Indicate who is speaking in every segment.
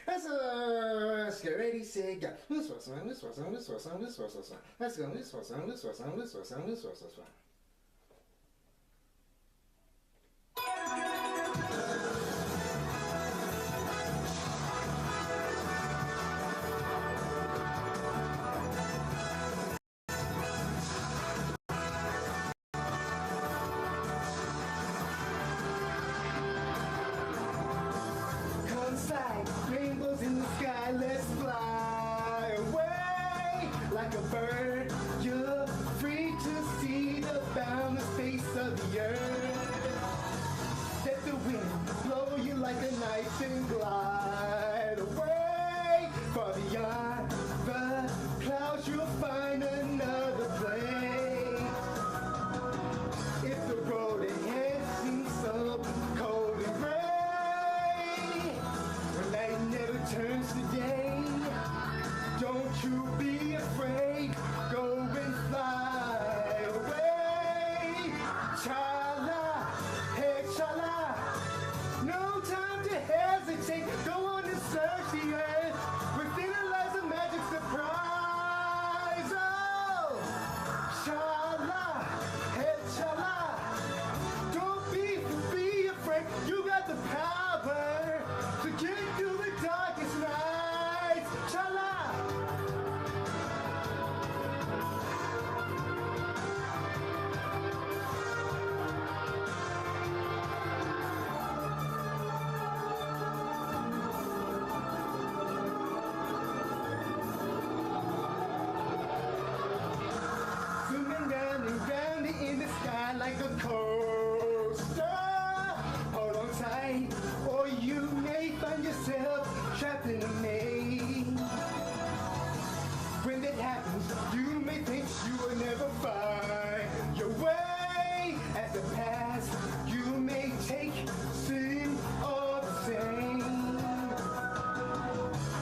Speaker 1: Let's get ready, say, go. Let's go. Let's go. Rainbows in the sky, let's fly away like a bird. You're free to see the boundless face of the earth. Let the wind blow you like a knife and glide away. Far beyond the clouds, you'll find another place. If the road ahead seems so cold and gray, turns today, don't you be afraid, go and fly away. Chala, hey chala, no time to hesitate, go on and search the earth, within it lies a magic surprise. Oh, chala, hey chala, don't be afraid, you got the power to get through the darkest nights. Chala! Zooming round and round in the sky like a coaster. Hold on tight, or you may find yourself trapped in a maze. When that happens, you may think you will never find your way. As the past, you may take seem all the same.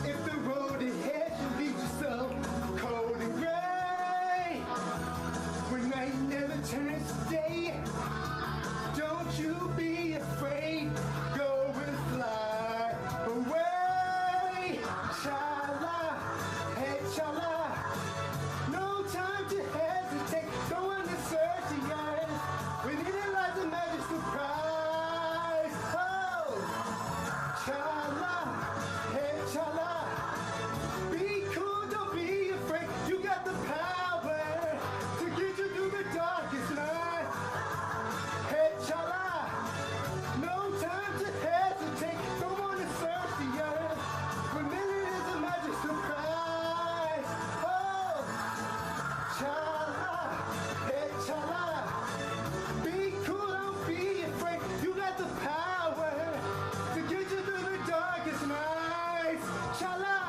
Speaker 1: If the road ahead should lead you so cold and gray, when night never turns to day, don't you be afraid, go and fly away. Chala, hey chala, no time to hesitate, go on and search the earth, within it lies a magic surprise. Oh, chala, hey chala, be cool, don't be afraid, you got the power to get you through the darkest night. Hey chala, no time to hesitate, go on and search the earth, within it is a magic surprise. Oh, chala, hey chala, be cool, don't be afraid, you got the power to get you through the darkest nights. Chala.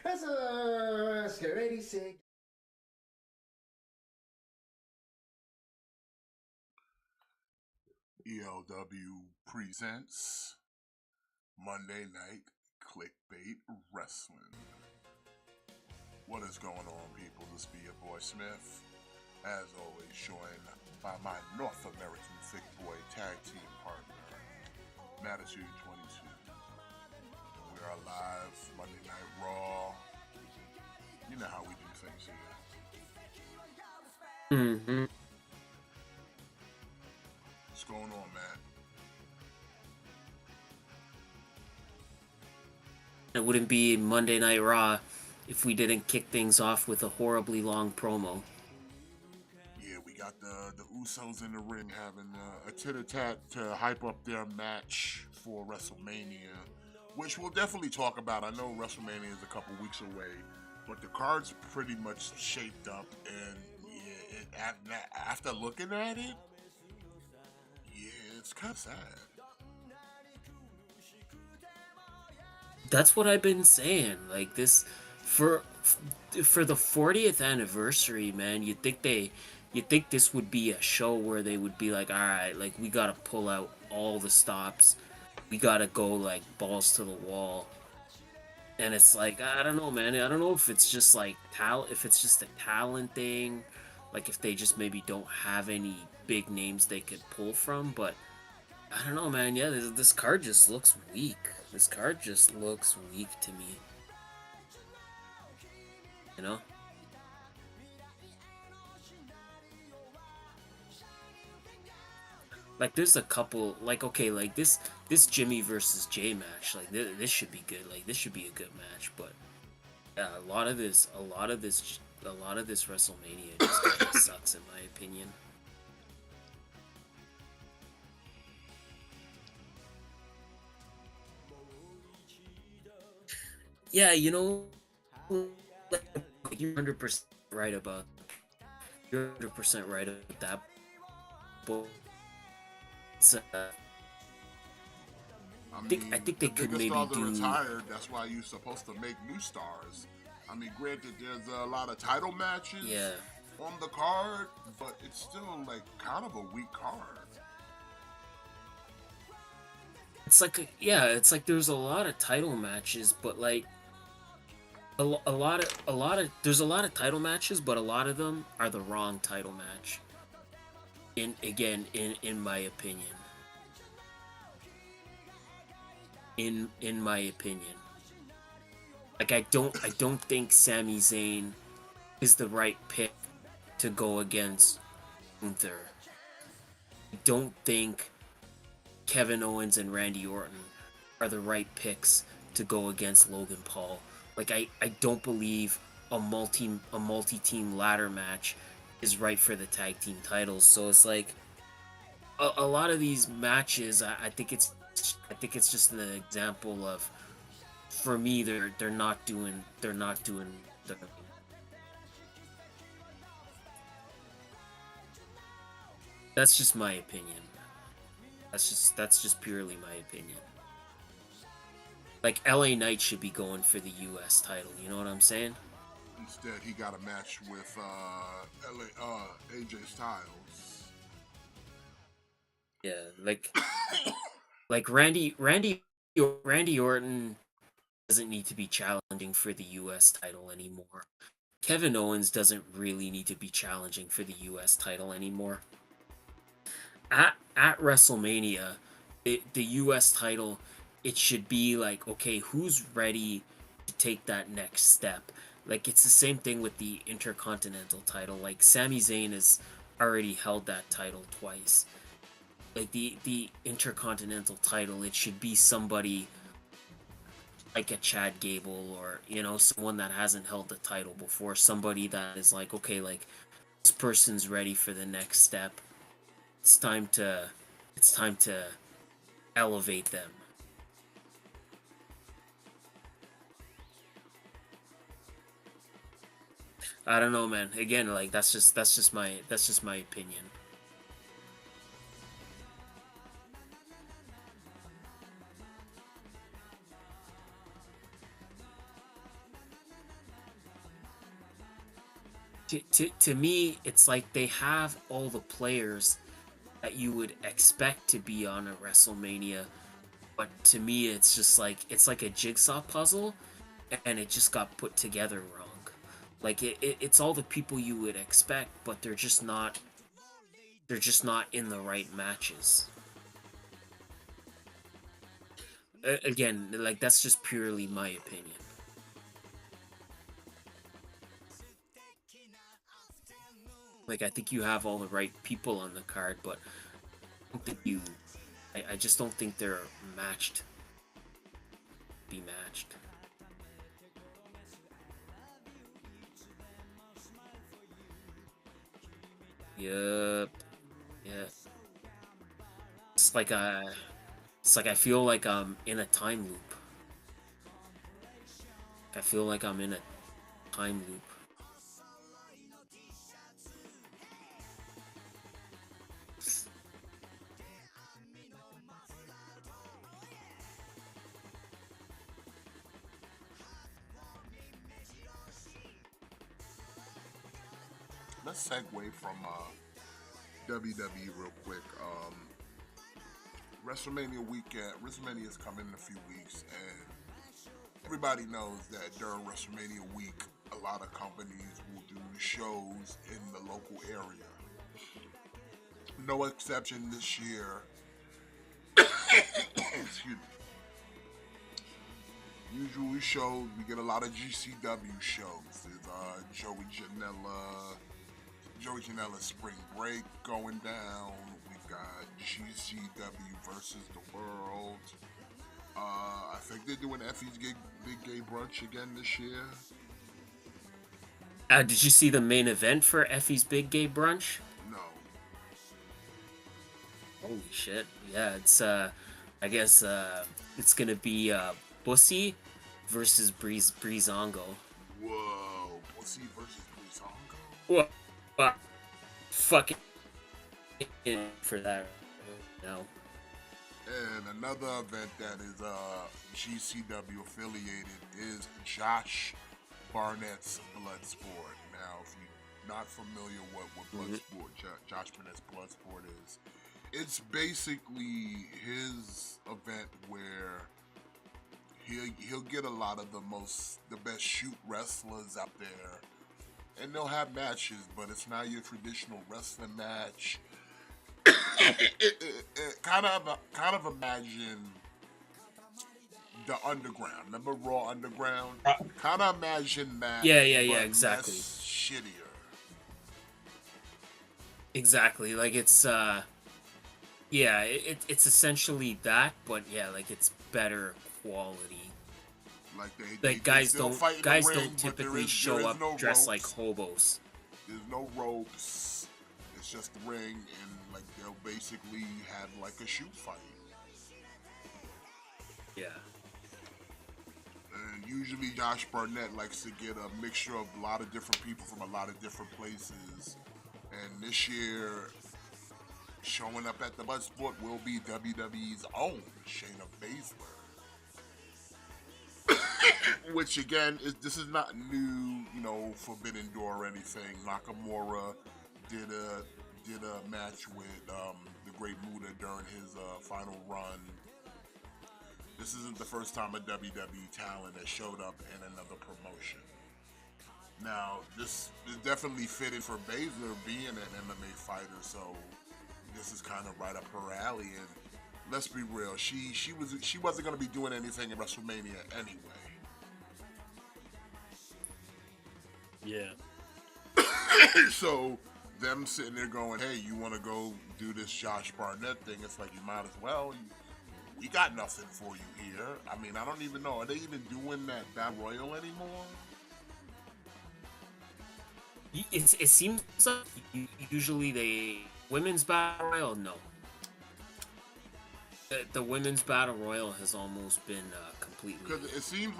Speaker 1: Let's get ready, say.
Speaker 2: ELW presents Monday Night KliqBait Wrestling. What is going on, people? This be your boy Smith, as always joined by my North American Thick Boy tag team partner, Mattitude 22. We are live Monday Night Raw. You know how we do things here.
Speaker 3: Mm-hmm.
Speaker 2: What's going on, man?
Speaker 3: It wouldn't be Monday Night Raw if we didn't kick things off with a horribly long promo.
Speaker 2: Yeah, we got the Usos in the ring having a tit-a-tat to hype up their match for WrestleMania, which we'll definitely talk about. I know WrestleMania is a couple weeks away, but the card's pretty much shaped up, and yeah, after looking at it, yeah, it's kind of sad.
Speaker 3: That's what I've been saying. Like this, for the 40th anniversary, man. You think this would be a show where they would be like, all right, like we gotta pull out all the stops, we gotta go like balls to the wall. And it's like, I don't know, man. I don't know if it's just like if it's just a talent thing, like if they just maybe don't have any big names they could pull from. But I don't know, man. Yeah, this card just looks weak. This card just looks weak to me. You know? Like there's a couple, like, okay, like this Jimmy versus Jay match, like this should be good. Like this should be a good match, but yeah, a lot of this WrestleMania just kind of sucks in my opinion. Yeah, you know, you're 100% right about you're 100% right about that. But it's,
Speaker 2: I
Speaker 3: I
Speaker 2: mean,
Speaker 3: think
Speaker 2: the
Speaker 3: they could
Speaker 2: biggest
Speaker 3: maybe
Speaker 2: stars are
Speaker 3: do,
Speaker 2: retired. That's why you're supposed to make new stars. I mean, granted, there's a lot of title matches
Speaker 3: yeah.
Speaker 2: on the card, but it's still like kind of a weak card.
Speaker 3: It's like it's like there's a lot of title matches, but like there's a lot of title matches, but a lot of them are the wrong title match. In my opinion. In my opinion. Like I don't think Sami Zayn is the right pick to go against Gunther. I don't think Kevin Owens and Randy Orton are the right picks to go against Logan Paul. Like I don't believe a multi team ladder match is right for the tag team titles. So it's like a lot of these matches, I think it's just an example of, for me, they're not doing the. That's just my opinion. That's just purely my opinion. Like LA Knight should be going for the US title, you know what I'm saying?
Speaker 2: Instead, he got a match with AJ Styles.
Speaker 3: Yeah, like Randy Orton doesn't need to be challenging for the US title anymore. Kevin Owens doesn't really need to be challenging for the US title anymore. At WrestleMania, the US title, it should be like, okay, who's ready to take that next step? Like it's the same thing with the Intercontinental title. Like Sami Zayn has already held that title twice. Like the Intercontinental title, it should be somebody like a Chad Gable, or someone that hasn't held the title before, somebody that is like, okay, like this person's ready for the next step. It's time to elevate them. I don't know, man. Again, like that's just my opinion. To me, it's like they have all the players that you would expect to be on a WrestleMania, but to me, it's like a jigsaw puzzle, and it just got put together wrong. Like it's all the people you would expect, but they're just not. They're just not in the right matches. Again, like that's just purely my opinion. Like I think you have all the right people on the card, but I don't think you. I just don't think they're matched. Be matched. Yep. Yeah. It's like I feel like I'm in a time loop. I feel like I'm in a time loop.
Speaker 2: Let's segue from WWE real quick. WrestleMania weekend. WrestleMania is coming in a few weeks, and everybody knows that during WrestleMania week, a lot of companies will do shows in the local area. No exception this year. Excuse me. Usually shows, we get a lot of GCW shows. There's Joey Janela's Spring Break going down. We've got GCW versus the World. I think they're doing Effie's Big Gay Brunch again this year.
Speaker 3: Did you see the main event for Effie's Big Gay Brunch?
Speaker 2: No.
Speaker 3: Holy shit! Yeah, it's I guess it's gonna be Bussy versus Breezango.
Speaker 2: Whoa, Bussy versus Breezango?
Speaker 3: What? Fucking for that. No.
Speaker 2: And another event that is GCW affiliated is Josh Barnett's Bloodsport. Now, if you're not familiar with Bloodsport, Josh Barnett's Bloodsport is, it's basically his event where he'll get a lot of the best shoot wrestlers out there, and they'll have matches, but it's not your traditional wrestling match. Kind of imagine the Underground. Remember Raw Underground? Kind of imagine that.
Speaker 3: Yeah, exactly.
Speaker 2: Less shittier.
Speaker 3: Exactly. Like it's it's essentially that, but yeah, like it's better quality.
Speaker 2: Like
Speaker 3: guys don't typically show up dressed like hobos.
Speaker 2: There's no ropes. It's just the ring, and like they'll basically have like a shoot fight.
Speaker 3: Yeah.
Speaker 2: And usually Josh Barnett likes to get a mixture of a lot of different people from a lot of different places. And this year, showing up at the Bloodsport will be WWE's own Shayna Baszler. Which again, this is not new, Forbidden Door or anything. Nakamura did a match with the Great Muta during his final run. This isn't the first time a WWE talent has showed up in another promotion. Now, this is definitely fitted for Baszler being an MMA fighter, so this is kind of right up her alley. And let's be real, she wasn't going to be doing anything in WrestleMania anyway.
Speaker 3: Yeah.
Speaker 2: So them sitting there going, hey, you want to go do this Josh Barnett thing? It's like, you might as well. We got nothing for you here. I mean, I don't even know. Are they even doing that Battle Royal anymore?
Speaker 3: It seems like usually women's Battle Royal, no. The women's Battle Royal has almost been completely.
Speaker 2: Because it seems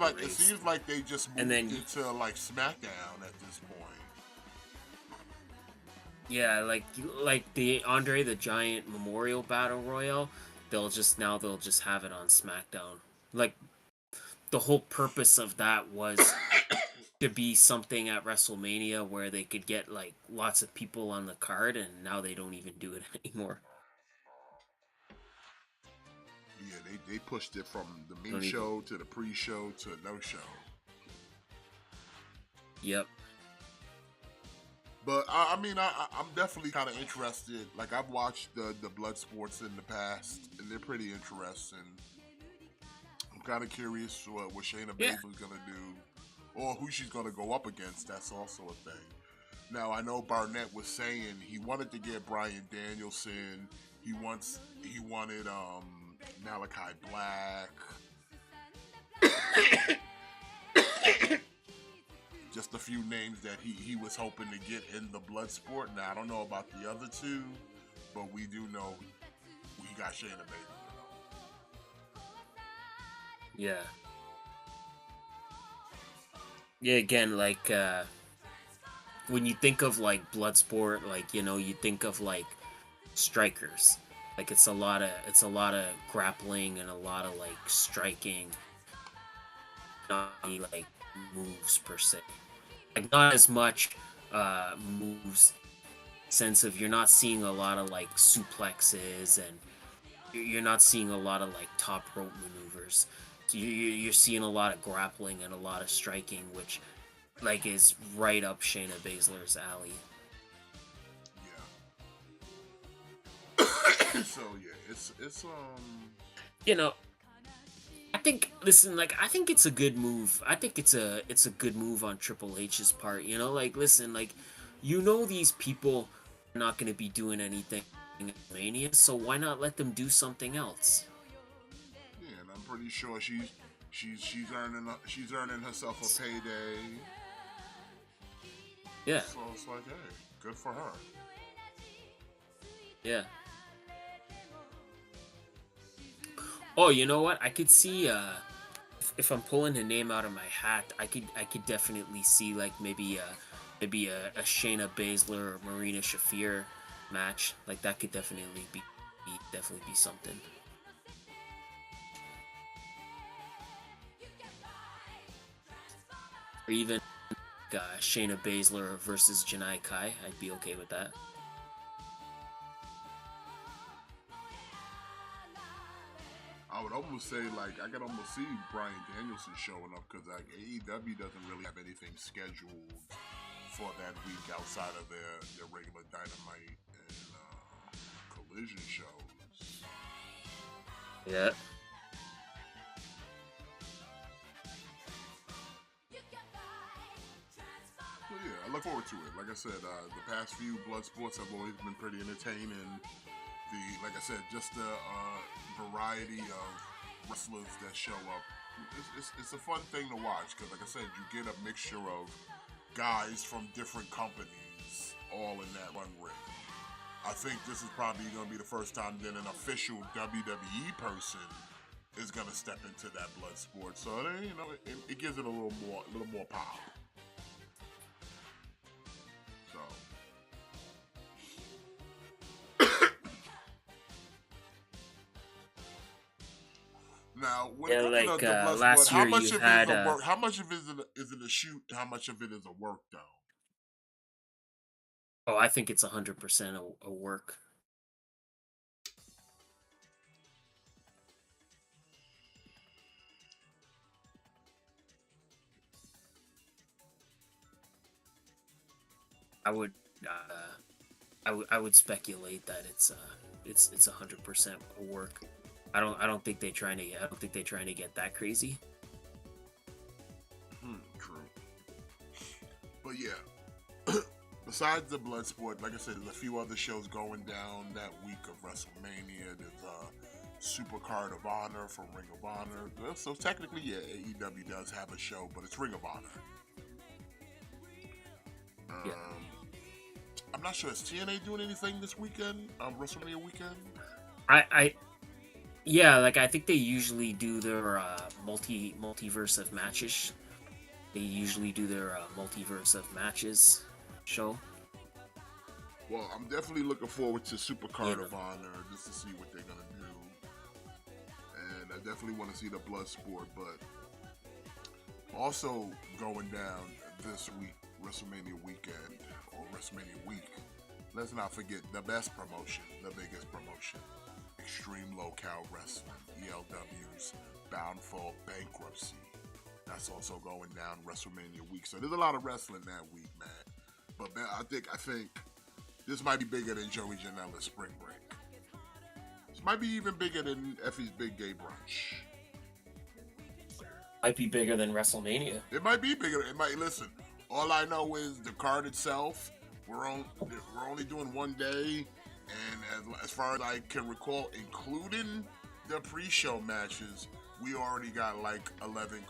Speaker 2: like they just moved into like SmackDown at this point.
Speaker 3: Yeah, like the Andre the Giant Memorial Battle Royal, they'll just have it on SmackDown. Like the whole purpose of that was to be something at WrestleMania where they could get like lots of people on the card, and now they don't even do it anymore.
Speaker 2: Yeah, they pushed it from the main show to the pre-show to no show.
Speaker 3: Yep.
Speaker 2: But I'm definitely kind of interested. Like I've watched the Bloodsports in the past, and they're pretty interesting. I'm kind of curious what Shayna Baszler's gonna do, or who she's gonna go up against. That's also a thing. Now I know Barnett was saying he wanted to get Bryan Danielson. He wanted Malachi Black. Just a few names that he was hoping to get in the Bloodsport. Now I don't know about the other two, but we do know we got Shayna Baszler.
Speaker 3: Yeah. Yeah, again, like when you think of like Bloodsport, like you think of like strikers. Like it's a lot of grappling and a lot of like striking, not any like moves per se. Like not as much moves, sense of you're not seeing a lot of like suplexes, and you're not seeing a lot of like top rope maneuvers. You're seeing a lot of grappling and a lot of striking, which like is right up Shayna Baszler's alley.
Speaker 2: Yeah. So yeah, it's
Speaker 3: You know, I think I think it's a good move. I think it's a good move on Triple H's part. You know, like listen, like these people are not going to be doing anything in Mania, so why not let them do something else?
Speaker 2: yeah, and I'm pretty sure she's earning herself a payday.
Speaker 3: Yeah.
Speaker 2: So it's like, hey, good for her.
Speaker 3: Yeah. Oh, you know what? I could see if I'm pulling a name out of my hat, I could definitely see like maybe a Shayna Baszler or Marina Shafir match. Like that could definitely be something. Or even Shayna Baszler versus Janai Kai. I'd be okay with that.
Speaker 2: I would almost say, like, I could almost see Bryan Danielson showing up because like AEW doesn't really have anything scheduled for that week outside of their regular Dynamite and Collision shows.
Speaker 3: Yeah.
Speaker 2: But yeah, I look forward to it. Like I said, the past few Bloodsports have always been pretty entertaining. Like I said, just the variety of wrestlers that show up. It's a fun thing to watch because, like I said, you get a mixture of guys from different companies all in that one ring. I think this is probably going to be the first time that an official WWE person is going to step into that Bloodsport. So it gives it a little more pop. So. Now, when it comes to the Bloodsport,
Speaker 3: last year
Speaker 2: how much
Speaker 3: you
Speaker 2: of
Speaker 3: had
Speaker 2: it is a work? How much of it is it a shoot? How much of it is a work, though?
Speaker 3: Oh, I think it's 100% a work. I would, I would speculate that it's 100% a work. I don't think they're trying to get that crazy.
Speaker 2: True. But yeah, besides the Bloodsport, like I said, there's a few other shows going down that week of WrestleMania. There's a Super Card of Honor from Ring of Honor. So technically, yeah, AEW does have a show, but it's Ring of Honor.
Speaker 3: Yeah.
Speaker 2: I'm not sure. Is TNA doing anything this weekend? WrestleMania weekend?
Speaker 3: Yeah, like I think they usually do their multiverse of matches. They usually do their multiverse of matches show.
Speaker 2: Well, I'm definitely looking forward to Super Card of Honor just to see what they're gonna do, and I definitely want to see the Bloodsport. But also going down this week, WrestleMania weekend or WrestleMania week. Let's not forget the best promotion, the biggest promotion. Extreme Low-Cal Wrestling, ELW's Bound for Bankruptcy. That's also going down WrestleMania week. So there's a lot of wrestling that week, man. But man, I think this might be bigger than Joey Janela's Spring Break. This might be even bigger than Effie's Big Gay Brunch.
Speaker 3: Might be bigger than WrestleMania.
Speaker 2: It might be bigger. It might. Listen, all I know is the card itself. We're only doing one day. And as far as I can recall, including the pre-show matches, we already got like 11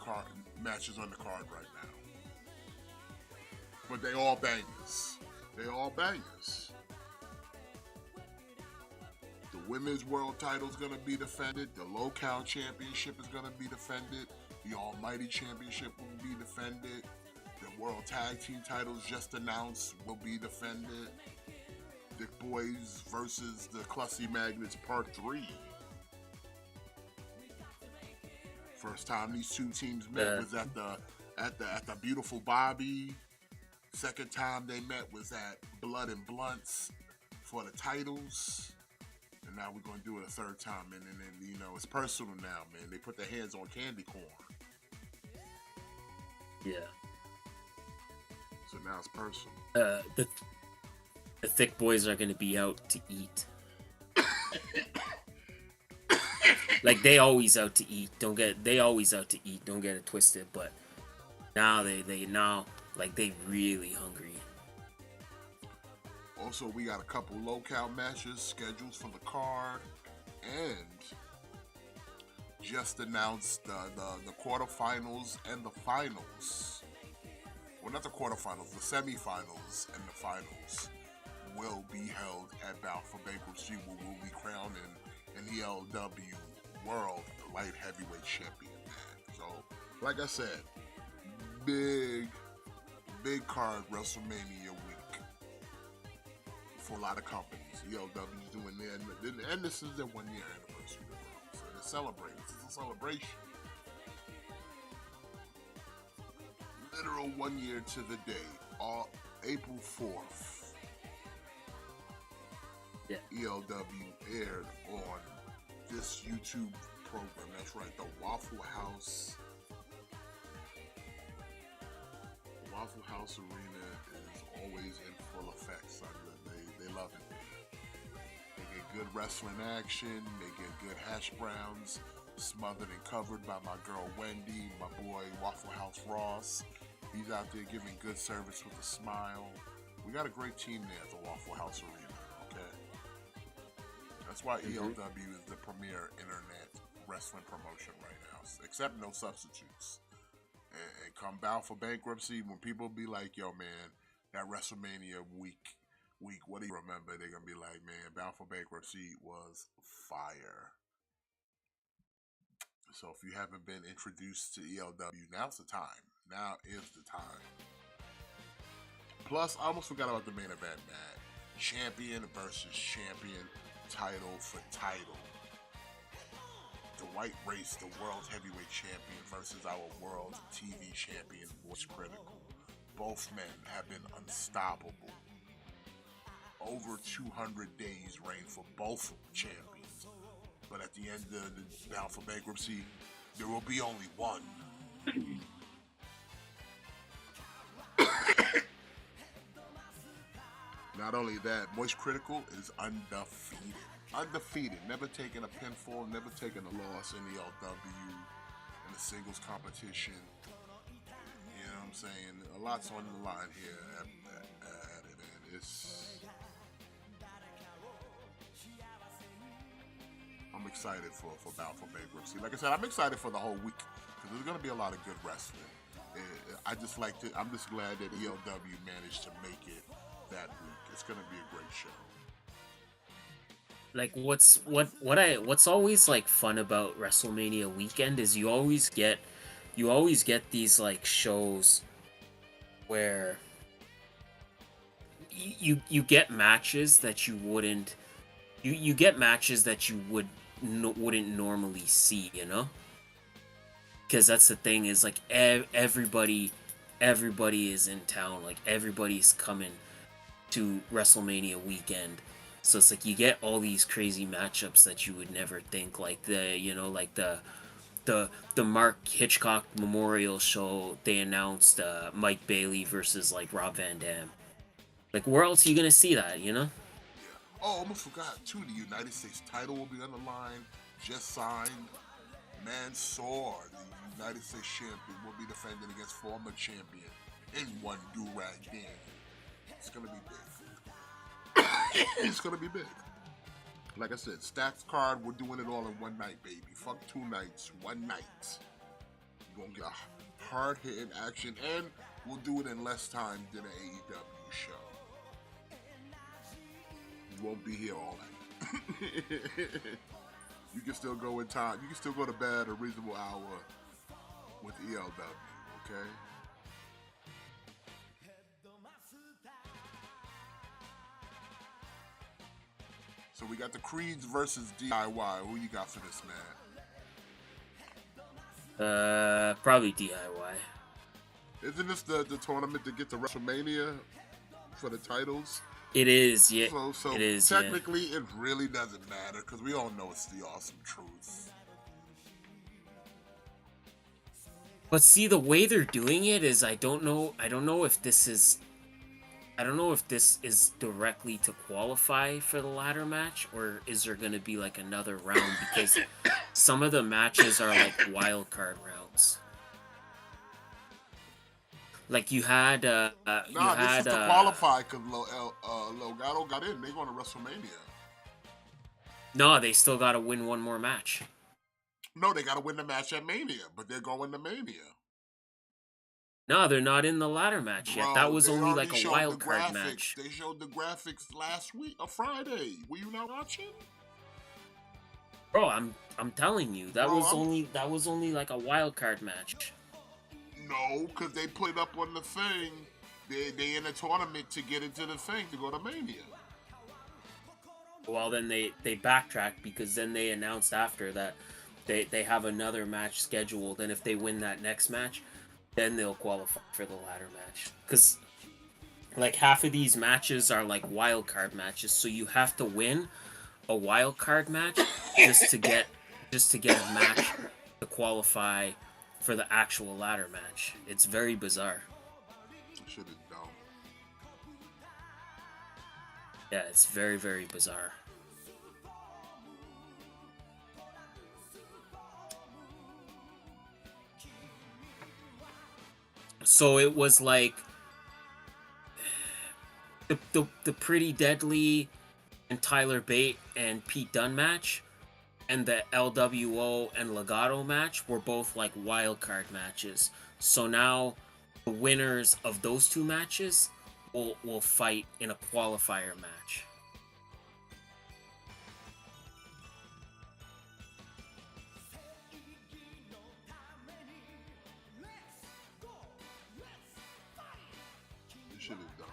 Speaker 2: matches on the card right now. But they all bangers. The Women's World title is going to be defended. The Low-Cal Championship is going to be defended. The Almighty Championship will be defended. The World Tag Team titles just announced will be defended. Dick Boys versus the Clussy Magnets Part 3. First time these two teams met was at the beautiful Bobby. Second time they met was at Blood and Blunts for the titles. And now we're gonna do it a third time, and you know, it's personal now, man. They put their hands on candy corn.
Speaker 3: Yeah.
Speaker 2: So now it's personal.
Speaker 3: The thick boys are gonna be out to eat. Like they always out to eat. They always out to eat. Don't get it twisted. But now they really hungry.
Speaker 2: Also, we got a couple low-count matches scheduled for the card, and just announced the quarterfinals and the finals. Well, not the quarterfinals, the semifinals and the finals will be held at Bout for Bankruptcy, where we'll be crowning an ELW World Light Heavyweight Champion, man. So, like I said, big card WrestleMania week for a lot of companies. ELW's doing their, and this is their 1 year anniversary. So they're celebrating. This is a celebration. Literal 1 year to the day, April 4th.
Speaker 3: Yeah.
Speaker 2: ELW aired on this YouTube program. That's right, the Waffle House. The Waffle House Arena is always in full effect, son. They love it there. They get good wrestling action. They get good hash browns, smothered and covered by my girl Wendy, my boy Waffle House Ross. He's out there giving good service with a smile. We got a great team there at the Waffle House Arena, okay? That's why ELW is the premier internet wrestling promotion right now, except no substitutes. And come Bout for Bankruptcy, when people be like, yo, man, that WrestleMania week, what do you remember? They're going to be like, man, Bout for Bankruptcy was fire. So if you haven't been introduced to ELW, now's the time. Now is the time. Plus, I almost forgot about the main event, man. Champion versus champion, title for title. The White Race, the World Heavyweight Champion versus our World TV Champion, Voice Critical. Both men have been unstoppable. Over 200 days reign for both champions. But at the end of the Bout for Bankruptcy, there will be only one. Not only that, Voice Critical is undefeated. Undefeated. Never taken a pinfall, never taken a loss in the LW, in the singles competition. You know what I'm saying? A lot's on the line here at it, and it's... I'm excited for Bout for Bankruptcy. Like I said, I'm excited for the whole week, because there's going to be a lot of good wrestling. I'm just glad that ELW managed to make it that week. It's going to be a great show.
Speaker 3: Like what's always like fun about WrestleMania weekend is you always get these like shows where you get matches that you wouldn't normally see, you know? Because that's the thing is like everybody is in town, like everybody's coming to WrestleMania weekend. So it's like you get all these crazy matchups that you would never think, like the Mark Hitchcock Memorial Show. They announced Mike Bailey versus like Rob Van Dam. Like where else are you gonna see that? You know?
Speaker 2: Yeah. Oh, almost forgot too. The United States title will be on the line. Just signed. Mansoor, the United States champion, will be defending against former champion in one do-rag game. It's gonna be big. It's gonna be big. Like I said, stacked card. We're doing it all in one night, baby. Fuck 2 nights, one night. You're gonna get a hard-hitting action, and we'll do it in less time than an AEW show. You won't be here all night. You can still go in time. You can still go to bed at a reasonable hour with ELW, okay? So we got the Creeds versus DIY. Who you got for this, man?
Speaker 3: Probably DIY.
Speaker 2: Isn't this the tournament to get to WrestleMania for the titles?
Speaker 3: It is, yeah.
Speaker 2: So
Speaker 3: It is, yeah.
Speaker 2: technically, it really doesn't matter because we all know it's the awesome truth.
Speaker 3: But see, the way they're doing it is, I don't know if this is, directly to qualify for the ladder match, or is there going to be like another round, because some of the matches are like wild card rounds. Like
Speaker 2: Nah, this is to qualify because Logado got in. They going to WrestleMania.
Speaker 3: no, they still got to win one more match.
Speaker 2: No, they got to win the match at Mania, but they're going to Mania.
Speaker 3: No, they're not in the ladder match yet.
Speaker 2: Bro,
Speaker 3: That was
Speaker 2: they
Speaker 3: only
Speaker 2: already
Speaker 3: like a
Speaker 2: showed
Speaker 3: wild
Speaker 2: the
Speaker 3: card
Speaker 2: graphics.
Speaker 3: match.
Speaker 2: They showed the graphics last week, a Friday. Were you not watching?
Speaker 3: Bro, I'm telling you, that was only like a wild card match.
Speaker 2: No, because they put up on the thing. They in a tournament to get into the thing to go to Mania.
Speaker 3: Well, then they backtracked, because then they announced after that they have another match scheduled, and if they win that next match, then they'll qualify for the ladder match. Because like half of these matches are like wild card matches, so you have to win a wild card match just to get a match to qualify for the actual ladder match. It's very bizarre.
Speaker 2: Should have done.
Speaker 3: Yeah, it's very, very bizarre. So it was like the Pretty Deadly and Tyler Bate and Pete Dunne match, and the LWO and Legato match were both like wild card matches. So now the winners of those two matches will fight in a qualifier match.
Speaker 2: They should have done.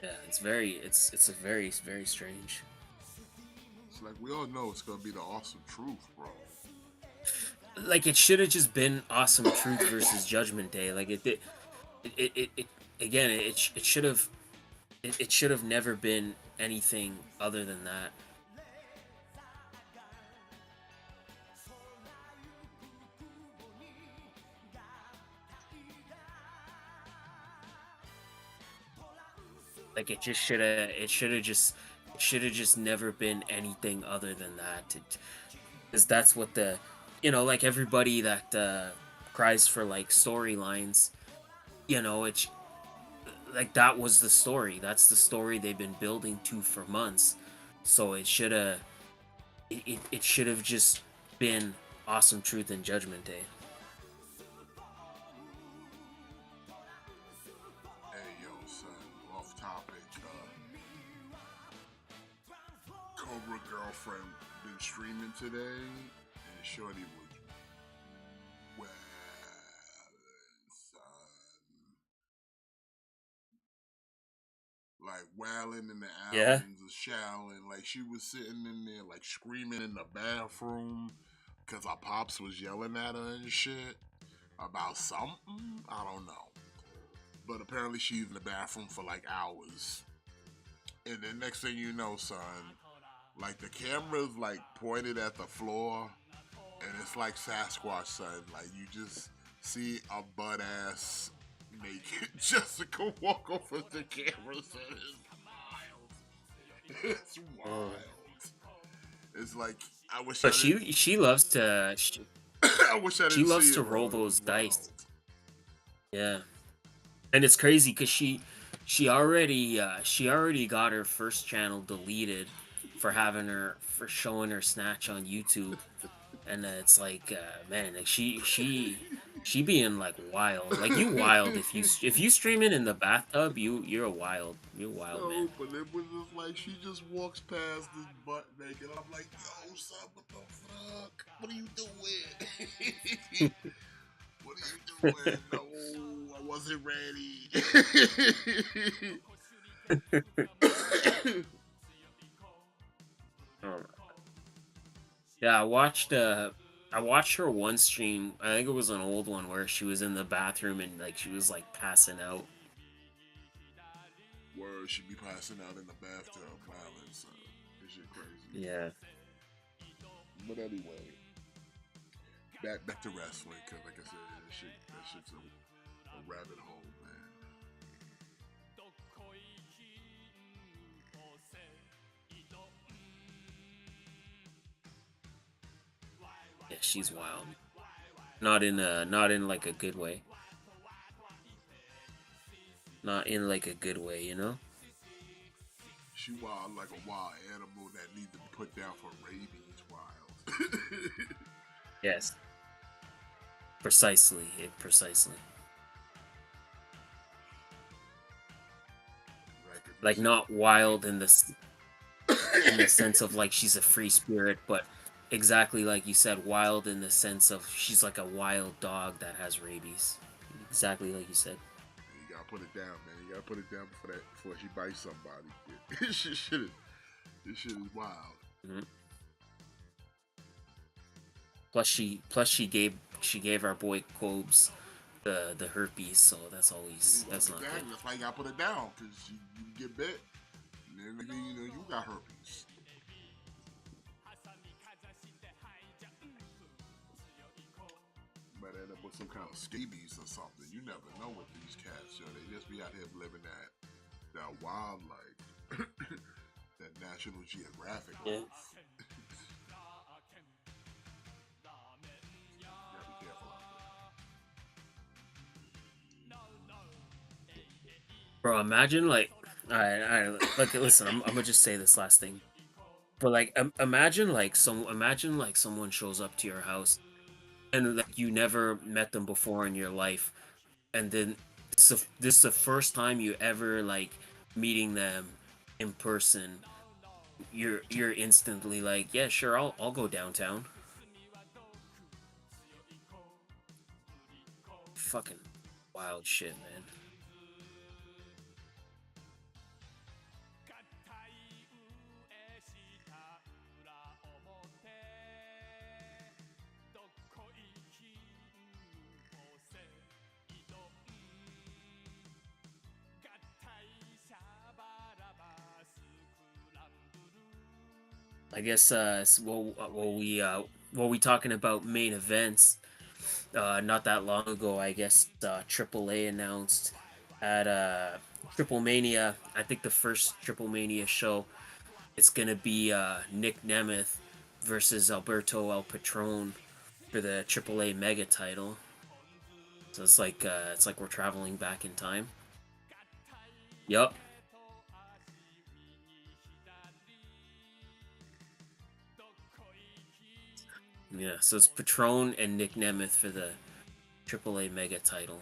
Speaker 3: Yeah, it's a very, very strange.
Speaker 2: It's like we all know it's gonna be the awesome truth, bro.
Speaker 3: Like, it should have just been Awesome Truth versus Judgment Day. Like, it should have, it should have never been anything other than that. Like, it should have just never been anything other than that. Because that's what like everybody that cries for like storylines, it's like that was the story. That's the story they've been building to for months. So it should have, it should have just been Awesome Truth and Judgment Day.
Speaker 2: Hey yo, son, off topic. Cobra girlfriend been streaming today, and Shorty was well, son, like wailing in the
Speaker 3: Yeah.
Speaker 2: albums of shouting. Like she was sitting in there, like screaming in the bathroom because our pops was yelling at her and shit about something. I don't know. But apparently she's in the bathroom for like hours. And then next thing you know, son, like the camera's like pointed at the floor, and it's like Sasquatch, son. Like you just see a butt ass naked Jessica walk over the camera, son. It's wild. It's like I wish.
Speaker 3: But she loves to
Speaker 2: I wish I didn't
Speaker 3: she loves
Speaker 2: see
Speaker 3: to
Speaker 2: it, bro.
Speaker 3: roll
Speaker 2: It
Speaker 3: those
Speaker 2: was
Speaker 3: dice.
Speaker 2: wild.
Speaker 3: Yeah. And it's crazy because she already got her first channel deleted for showing her snatch on YouTube, and it's like, man, like she being like wild, like you wild if you streaming in the bathtub, you're a wild
Speaker 2: No,
Speaker 3: man.
Speaker 2: but it was just like she just walks past this butt naked. I'm like, yo, son, what the fuck? What are you doing? What are you doing? No, I wasn't ready.
Speaker 3: Um, yeah, I watched her one stream. I think it was an old one where she was in the bathroom and like she was like passing out.
Speaker 2: Word, she be passing out in the bathtub, violence. This shit crazy.
Speaker 3: Yeah.
Speaker 2: But anyway, back to wrestling, cause like I said, that shit's a rabbit hole, man.
Speaker 3: Yeah, she's wild. Not in like a good way. Not in like a good way, you know?
Speaker 2: She wild like a wild animal that needs to be put down for rabies. Wild.
Speaker 3: Yes. Precisely. Precisely. Like not wild in the sense of like she's a free spirit, but exactly like you said, wild in the sense of she's like a wild dog that has rabies. Exactly like you said.
Speaker 2: You gotta put it down, man. You gotta put it down before she bites somebody. This shit is wild.
Speaker 3: Mm-hmm. Plus she gave our boy Cobes the herpes, so that's not good.
Speaker 2: That's why you gotta put it down, cause you get bit, and then you know you got herpes. Might end up with some kind of scabies or something. You never know with these cats, yo. They just be out here living that wildlife, that National Geographic life.
Speaker 3: Bro, imagine like, all right. Like, listen, I'm gonna just say this last thing. But like, imagine like someone shows up to your house, and like you never met them before in your life, and then this is the first time you ever like meeting them in person. You're instantly like, yeah, sure, I'll go downtown. Fucking wild shit, man. I guess we talking about main events. Not that long ago, I guess AAA announced at Triple Mania. I think the first Triple Mania show, it's gonna be Nick Nemeth versus Alberto El Patron for the AAA Mega title. So it's like we're traveling back in time. Yup. Yeah, so it's Patron and Nick Nemeth for the AAA Mega title.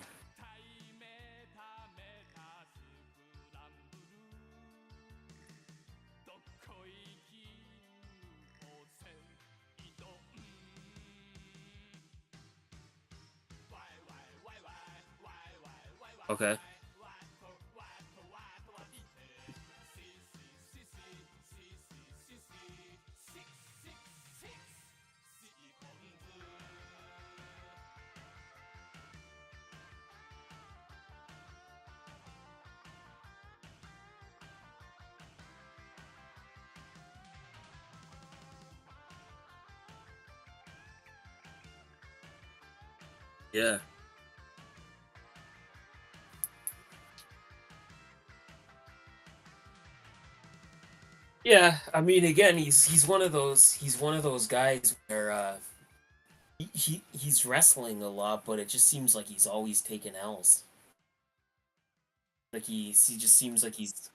Speaker 3: Okay. Yeah. Yeah, I mean, again, he's one of those guys where he's wrestling a lot, but it just seems like he's always taking L's. Like he just seems like he's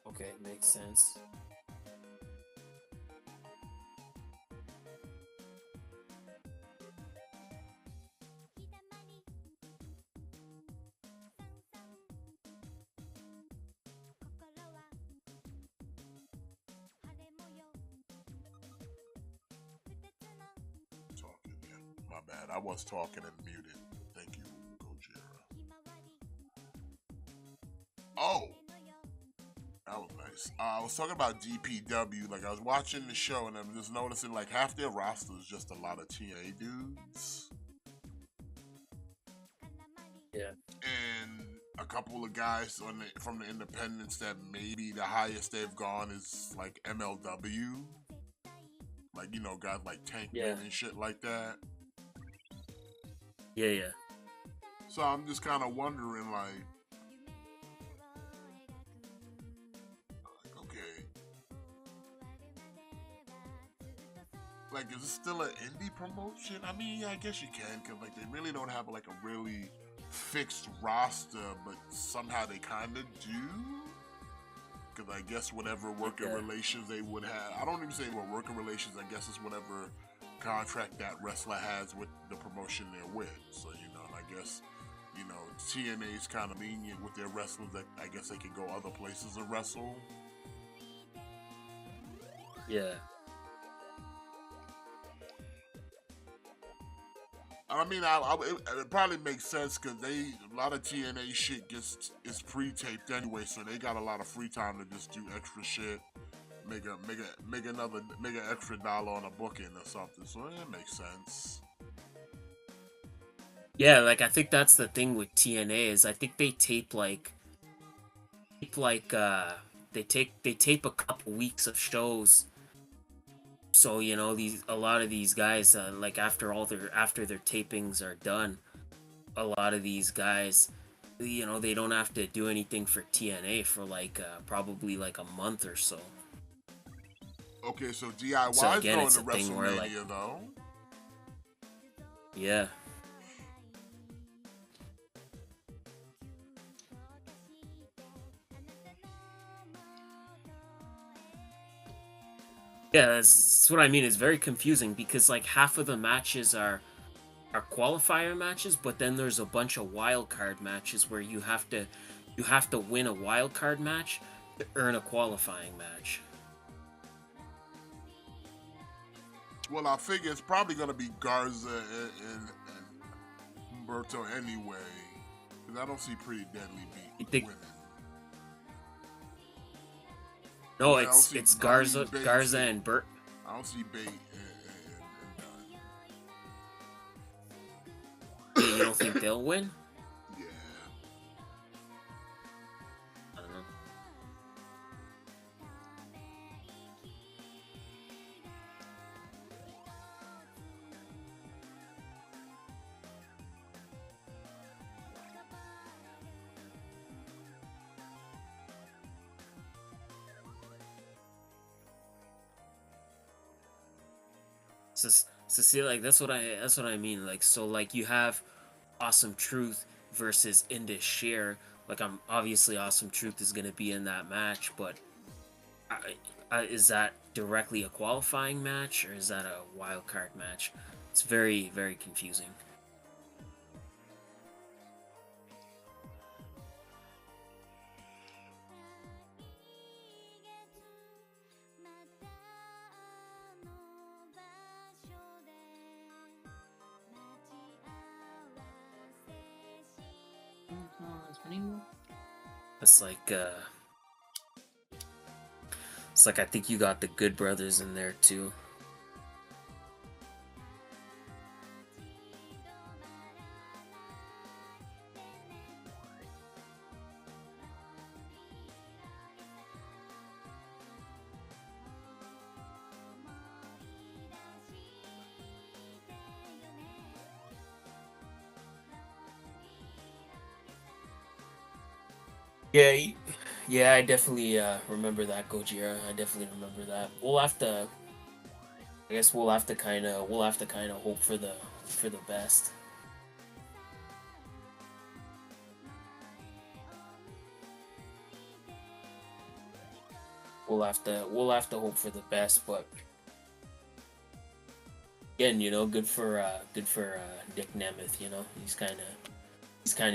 Speaker 3: okay. Makes sense.
Speaker 2: Talking, yeah. My bad. I was talking and muted. Thank you, Gojira. Oh, that was nice. I was talking about DPW. Like, I was watching the show and I'm just noticing, like, half their roster is just a lot of TNA dudes.
Speaker 3: Yeah.
Speaker 2: And a couple of guys from the independents that maybe the highest they've gone is, like, MLW. Like, you know, guys like Tankman and shit like that.
Speaker 3: Yeah.
Speaker 2: So I'm just kind of wondering, like, okay, like, is it still an indie promotion? I mean, yeah, I guess you can, because, like, they really don't have, like, a really fixed roster, but somehow they kind of do. Because I guess whatever working relations they would have, I don't even say what working relations, I guess it's whatever contract that wrestler has with the promotion they're with. So, you know, and I guess, you know, TNA's kind of lenient with their wrestlers that I guess they can go other places and wrestle.
Speaker 3: Yeah.
Speaker 2: I mean, it probably makes sense because a lot of TNA shit is pre-taped anyway, so they got a lot of free time to just do extra shit, make an extra dollar on a booking or something. So it makes sense.
Speaker 3: Yeah, like I think that's the thing with TNA is I think they tape they tape a couple weeks of shows. So, you know, a lot of these guys, like after their tapings are done, a lot of these guys, you know, they don't have to do anything for TNA for like probably like a month or so.
Speaker 2: Okay, so DIY
Speaker 3: So
Speaker 2: is
Speaker 3: again,
Speaker 2: going
Speaker 3: it's
Speaker 2: to
Speaker 3: a thing where, like,
Speaker 2: WrestleMania though.
Speaker 3: Yeah. Yeah, that's what I mean. It's very confusing because like half of the matches are qualifier matches, but then there's a bunch of wild card matches where you have to win a wild card match to earn a qualifying match.
Speaker 2: Well, I figure it's probably gonna be Garza and Humberto anyway, because I don't see Pretty Deadly winning.
Speaker 3: No, it's Garza and Burt.
Speaker 2: I don't see Bate and
Speaker 3: Yeah, you don't think they'll win?
Speaker 2: Yeah.
Speaker 3: I don't know. So see, like that's what I mean. Like, so like you have Awesome Truth versus Indus Sher. Like, I'm obviously Awesome Truth is gonna be in that match, but is that directly a qualifying match or is that a wild card match? It's very, very confusing. It's like I think you got the Good Brothers in there too. Yeah, I definitely remember that, Gojira. I definitely remember that. I guess we'll have to kind of hope for the best. We'll have to hope for the best, but again, you know, good for Dick Nemeth. You know, he's kind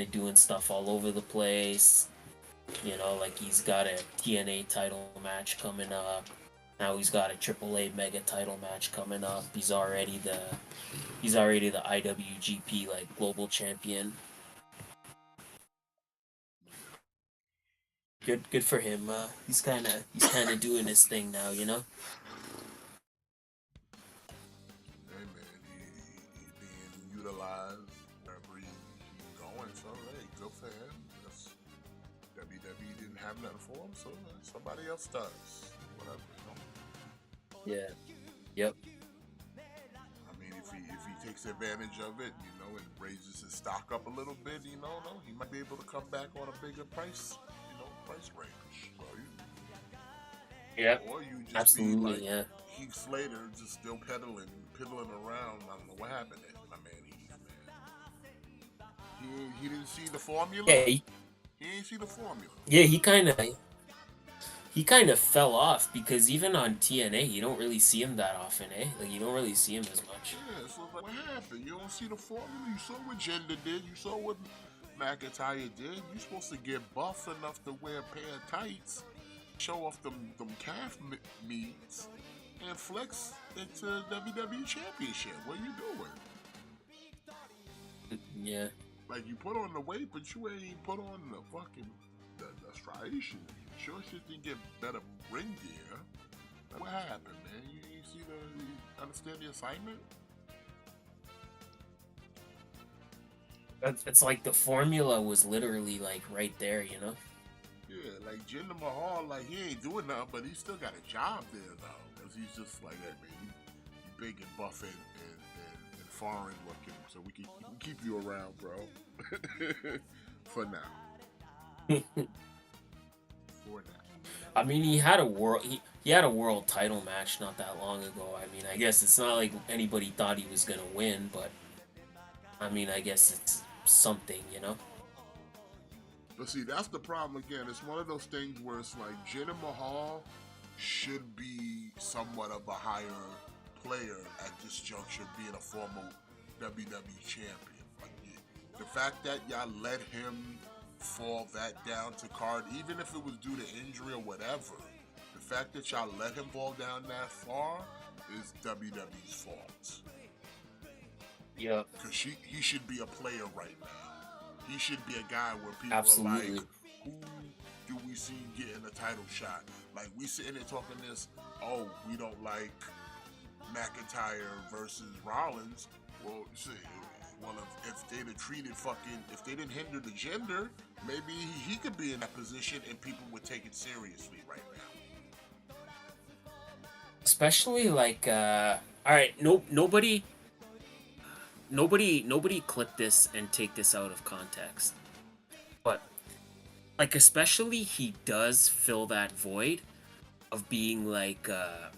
Speaker 3: of doing stuff all over the place. You know, like he's got a TNA title match coming up. Now he's got a AAA Mega title match coming up. He's already He's already the IWGP like global champion. Good for him. He's kind of doing his thing now, you know.
Speaker 2: Hey man, he's being utilized wherever he's going. So hey, good for him. That's, WWE didn't have nothing for him, so somebody else does. Whatever, you know.
Speaker 3: Yeah. Yep.
Speaker 2: I mean, if he takes advantage of it, you know, and raises his stock up a little bit, you know, he might be able to come back on a bigger price, price range. So
Speaker 3: Yeah.
Speaker 2: Or you just
Speaker 3: Absolutely,
Speaker 2: be like
Speaker 3: yeah.
Speaker 2: Heath Slater, just still piddling around. I don't know what happened to my man Heath, man. He didn't see the formula.
Speaker 3: Yeah.
Speaker 2: He didn't see the formula.
Speaker 3: Yeah, he kind of fell off because even on TNA, you don't really see him that often, eh? Like you don't really see him as much.
Speaker 2: Yeah, so like, what happened? You don't see the formula. You saw what Jinder did. You saw what McIntyre did. You're supposed to get buff enough to wear a pair of tights, show off them calf meats, and flex into WWE Championship. What you doing?
Speaker 3: Yeah.
Speaker 2: Like, you put on the weight, but you ain't put on the fucking the striation. Sure shit didn't get better ring gear. What happened, man? You see you understand the assignment?
Speaker 3: It's like the formula was literally like right there, you know?
Speaker 2: Yeah, like Jinder Mahal, like he ain't doing nothing, but he still got a job there though. Cause he's just like, hey man, you big and buff and foreign looking, so we can keep you around, bro. For now. For now.
Speaker 3: I mean, he had a world title match not that long ago. I mean, I guess it's not like anybody thought he was gonna win, but I mean, I guess it's something, you know.
Speaker 2: But see, that's the problem again. It's one of those things where it's like Jinder Mahal should be somewhat of a higher player at this juncture, being a former WWE champion. Like, the fact that y'all let him fall that down to card, even if it was due to injury or whatever, the fact that y'all let him fall down that far is WWE's fault.
Speaker 3: Yeah.
Speaker 2: Because he should be a player right now. He should be a guy where people
Speaker 3: Absolutely.
Speaker 2: are like, who do we see getting a title shot? Like, we sitting there talking this, oh, we don't like McIntyre versus Rollins. Well, see, if they'd have treated if they didn't hinder the gender, maybe he could be in that position and people would take it seriously right now.
Speaker 3: Especially like, all right, nobody clip this and take this out of context. But like, especially he does fill that void of being like a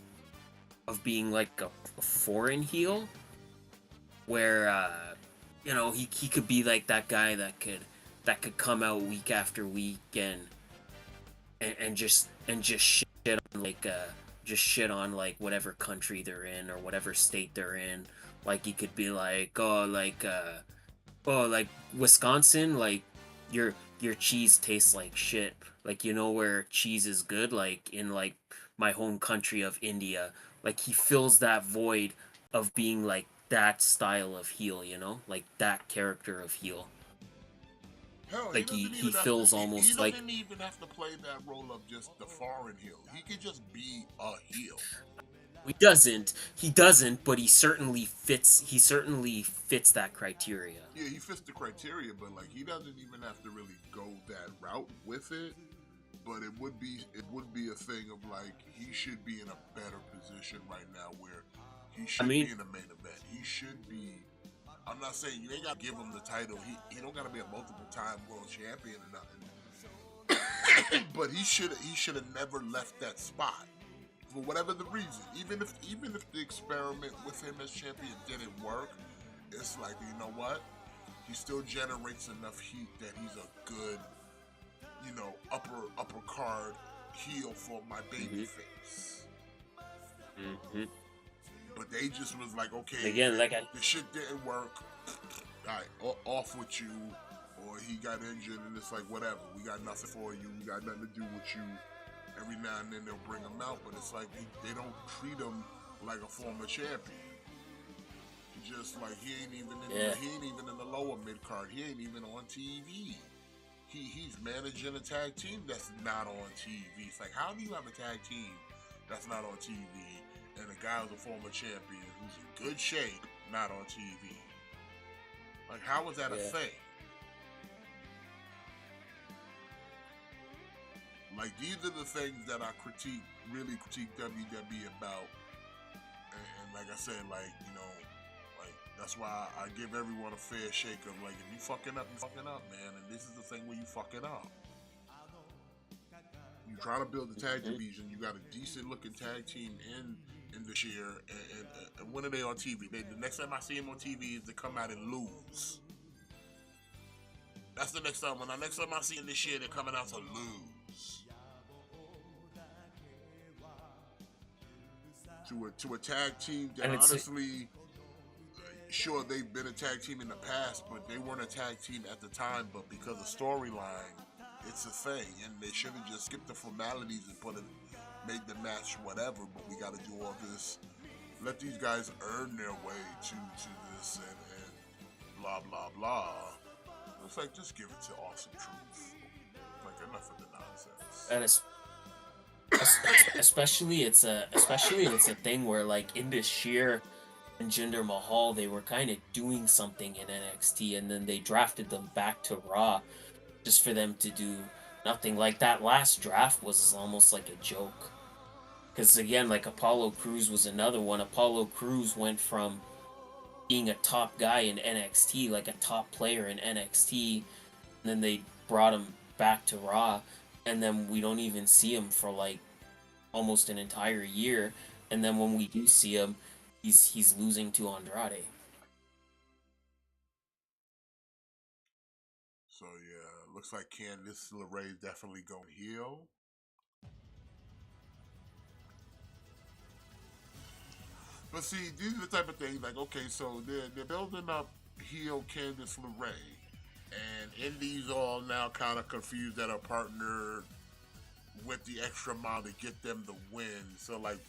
Speaker 3: foreign heel, where you know, he could be like that guy that could come out week after week and just shit on like whatever country they're in or whatever state they're in. Like, he could be like, like Wisconsin, like your cheese tastes like shit. Like, you know where cheese is good? Like in like my home country of India. Like, he fills that void of being like that style of heel, you know, like that character of heel.
Speaker 2: Hell,
Speaker 3: Like he feels almost like
Speaker 2: he doesn't even have to play that role of just the foreign heel. He could just be a heel.
Speaker 3: He doesn't, but he certainly fits that criteria.
Speaker 2: Yeah, he fits the criteria, but like, he doesn't even have to really go that route with it. But it would be a thing of like, he should be in a better position right now where he should be in the main event. He should be. I'm not saying you ain't gotta give him the title. He don't gotta be a multiple-time world champion or nothing. But he should have never left that spot for whatever the reason. Even if the experiment with him as champion didn't work, it's like, you know what? He still generates enough heat that he's a good, you know, upper card heel for my baby face.
Speaker 3: Mm-hmm.
Speaker 2: But they just was like, okay,
Speaker 3: again, like
Speaker 2: the shit didn't work. All right, off with you. Or he got injured, and it's like, whatever. We got nothing for you. We got nothing to do with you. Every now and then they'll bring him out, but it's like they don't treat him like a former champion. He just like he ain't even in the lower mid card. He ain't even on TV. He's managing a tag team that's not on TV. It's like, how do you have a tag team that's not on TV and a guy who's a former champion who's in good shape not on TV? Like, how is that a thing? Like, these are the things that I really critique WWE about. And like I said, like, you know, like, that's why I give everyone a fair shake of, like, if you fucking up, you fucking up, man. And this is the thing where you fuck it up. You try to build the tag division, you got a decent looking tag team in this year, and when are they on TV? The next time I see them on TV is to come out and lose. That's the next time. Next time I see them this year, they're coming out to lose. To a tag team that honestly, sure, they've been a tag team in the past, but they weren't a tag team at the time. But because of storyline, it's a thing, and they should have just skipped the formalities and made the match whatever. But we got to do all this. Let these guys earn their way to this and blah blah blah. It's like, just give it to Awesome Truth. Like, enough of the nonsense.
Speaker 3: And especially it's a thing where, like, in this Sheer and Jinder Mahal, they were kind of doing something in NXT, and then they drafted them back to Raw just for them to do nothing. Like, that last draft was almost like a joke. Because, again, like, Apollo Crews was another one. Apollo Crews went from being a top guy in NXT, like a top player in NXT, and then they brought him back to Raw, and then we don't even see him for, like, almost an entire year. And then when we do see him, he's losing to Andrade.
Speaker 2: So yeah, looks like Candice LeRae is definitely going heel. But see, these are the type of things, like, okay, so they're building up heel Candice LeRae, and Indies all now kind of confused that her partner went the extra mile to get them the win. So, like,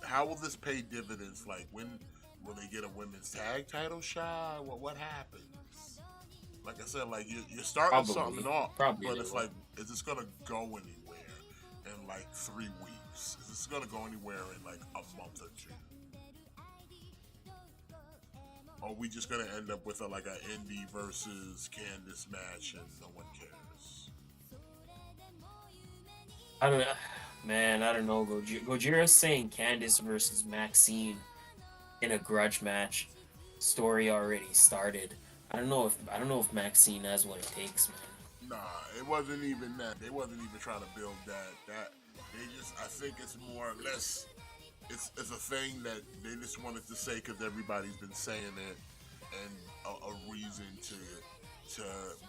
Speaker 2: how will this pay dividends? Like, when will they get a women's tag title shot? What happens? Like I said, like, you're starting something off, but it's like, is this gonna go anywhere in like 3 weeks? Is this gonna go anywhere in like a month or 2? Or are we just gonna end up with like an Indy versus Candice match and no one cares?
Speaker 3: I don't know. Gojira's saying Candice versus Maxine in a grudge match. Story already started. I don't know if Maxine has what it takes, man.
Speaker 2: Nah, it wasn't even that. They wasn't even trying to build that. They just, I think it's more or less, it's a thing that they just wanted to say because everybody's been saying it, and a reason to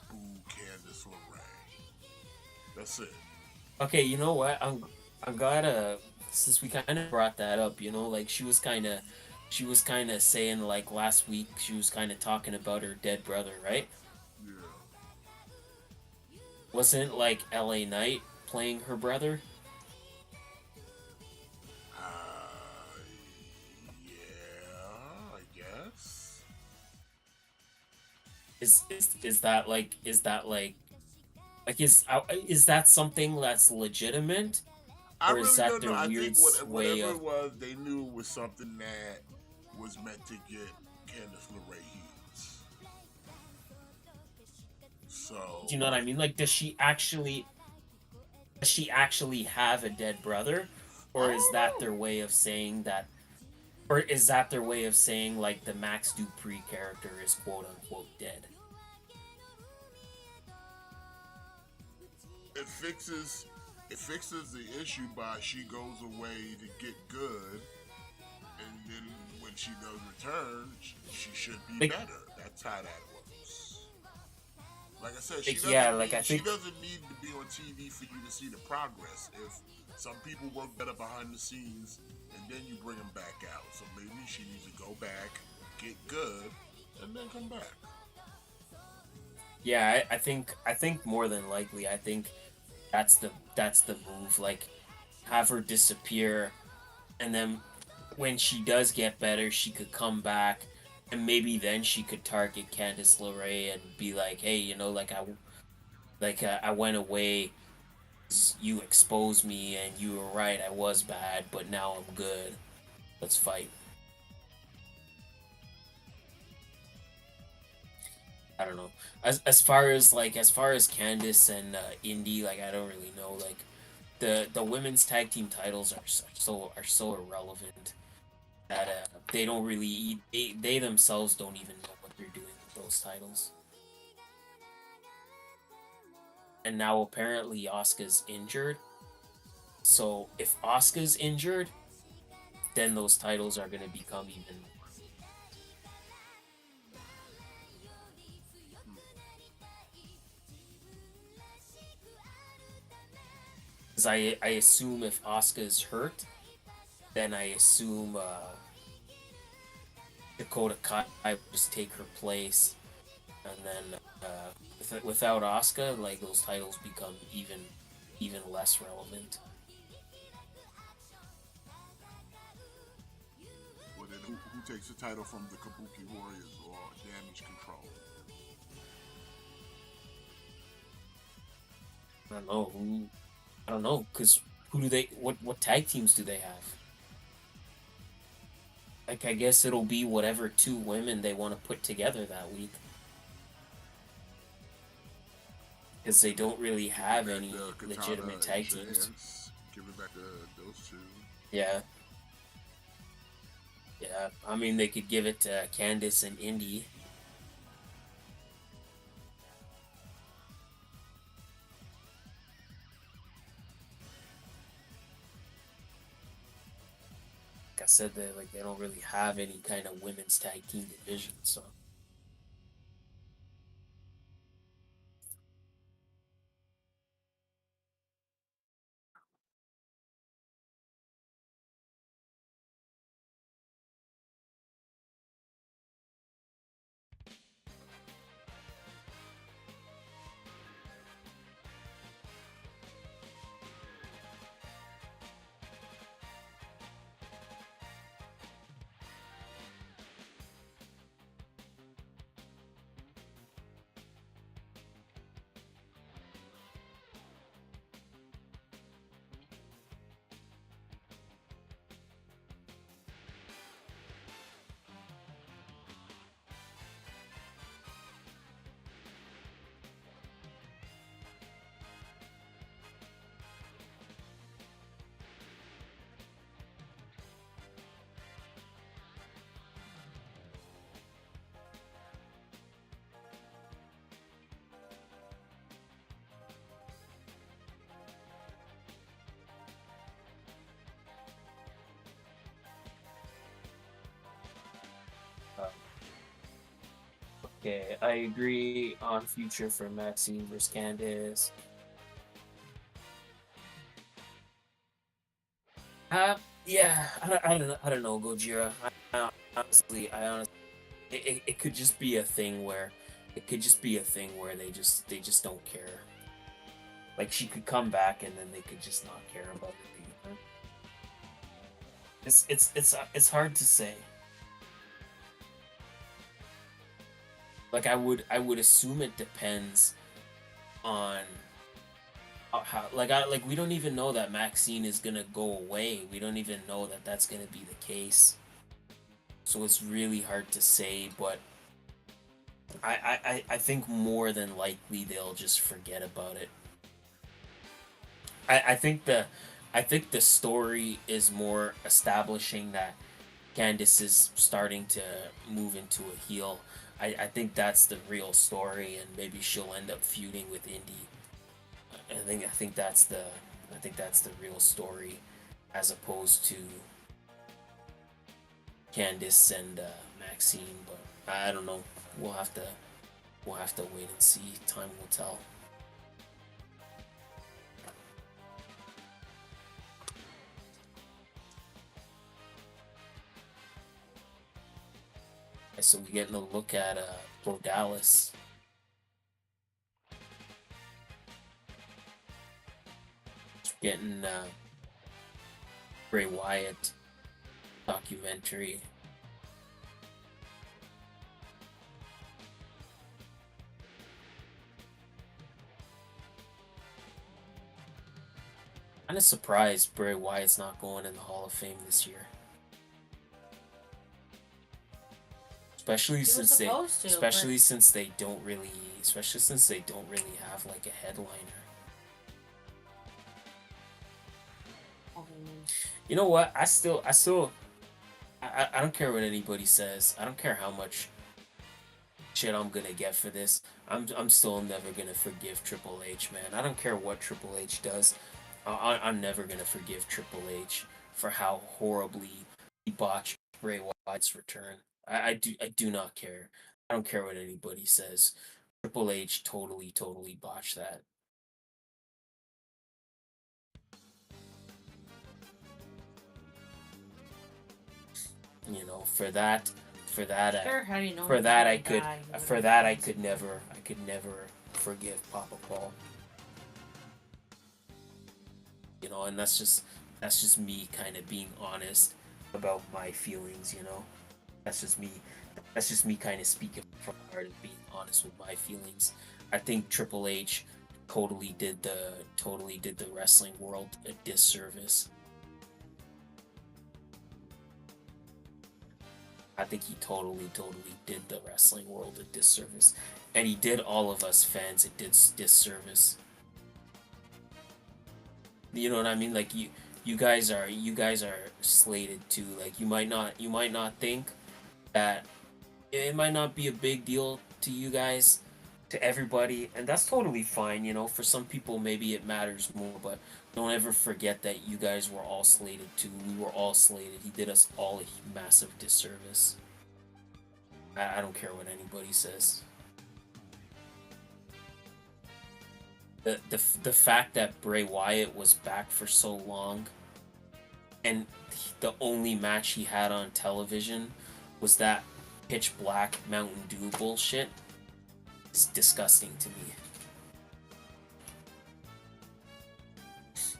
Speaker 2: boo Candice LeRae. That's it.
Speaker 3: Okay, you know what? I'm glad. Since we kind of brought that up, you know, like she was kind of saying, like, last week she was kind of talking about her dead brother, right?
Speaker 2: Yeah.
Speaker 3: Wasn't, like, LA Knight playing her brother?
Speaker 2: Yeah, I guess.
Speaker 3: Is that something that's legitimate?
Speaker 2: I
Speaker 3: Or
Speaker 2: really
Speaker 3: is that
Speaker 2: don't know. I
Speaker 3: weird
Speaker 2: think
Speaker 3: way
Speaker 2: whatever
Speaker 3: of...
Speaker 2: it was, they knew it was something that was meant to get Candice LeRae heat. So,
Speaker 3: Do you know what I mean? Like, does she actually have a dead brother? Or is that their way of saying that... Or is that their way of saying, like, the Max Dupree character is quote-unquote dead?
Speaker 2: it fixes the issue by she goes away to get good, and then when she does return, she should be better. That's how that works. Like I said, she doesn't need to be on TV for you to see the progress. If some people work better behind the scenes, and then you bring them back out. So maybe she needs to go back, get good, and then come back.
Speaker 3: Yeah, I think more than likely, I think that's the move. Like, have her disappear, and then when she does get better, she could come back and maybe then she could target Candice LeRae and be like, hey, you know, I went away, you exposed me, and you were right, I was bad, but now I'm good. Let's fight. I don't know. As far as Candice and Indy, like I don't really know. Like the women's tag team titles are so irrelevant that they don't really they themselves don't even know what they're doing with those titles. And now apparently Asuka's injured. So if Asuka's injured, then those titles are gonna become even. Because I assume if Asuka's hurt, then I assume Dakota Kai will just take her place, and then without Asuka, like those titles become even less relevant.
Speaker 2: Well, then who takes the title from the Kabuki Warriors or Damage Control?
Speaker 3: I don't know who. I don't know because who do they? What tag teams do they have? Like I guess it'll be whatever two women they want to put together that week. Because they don't really have any legitimate tag teams.
Speaker 2: Give it back to those two.
Speaker 3: Yeah. Yeah, I mean, they could give it to Candice and Indy. Like I said, they don't really have any kind of women's tag team division, so. Okay, I agree on future for Maxine versus Candice. Yeah, I don't know, Gojira. I honestly, it could just be a thing where, they just don't care. Like she could come back and then they could just not care about it either. It's hard to say. Like I would assume it depends on how like we don't even know that Maxine is gonna go away. We don't even know that that's gonna be the case. So it's really hard to say, but I think more than likely they'll just forget about it. I think the story is more establishing that Candice is starting to move into a heel. I think that's the real story, and maybe she'll end up feuding with Indy. I think that's the real story, as opposed to Candice and Maxine. But I don't know. We'll have to wait and see. Time will tell. So we're getting a look at Bo Dallas. Getting Bray Wyatt documentary. Kind of surprised Bray Wyatt's not going in the Hall of Fame this year. Especially since they don't really have like a headliner. You know what? I don't care what anybody says. I don't care how much shit I'm gonna get for this. I'm still never gonna forgive Triple H, man. I don't care what Triple H does. I'm never gonna forgive Triple H for how horribly he botched Bray Wyatt's return. I do not care. I don't care what anybody says. Triple H totally botched that. You know, for that I could never forgive Papa Paul. You know, and that's just me kind of being honest about my feelings, you know. That's just me kind of speaking from the heart and being honest with my feelings. I think Triple H totally did the wrestling world a disservice. I think he totally did the wrestling world a disservice, and he did all of us fans a disservice. You know what I mean? Like you guys are slated to, like, you might not think that it might not be a big deal to you guys, to everybody, and that's totally fine. You know, for some people maybe it matters more, but don't ever forget that you guys were all slated to. We were all slated. He did us all a massive disservice. I don't care what anybody says. The fact that Bray Wyatt was back for so long, and the only match he had on television was that pitch black Mountain Dew bullshit, is disgusting to me.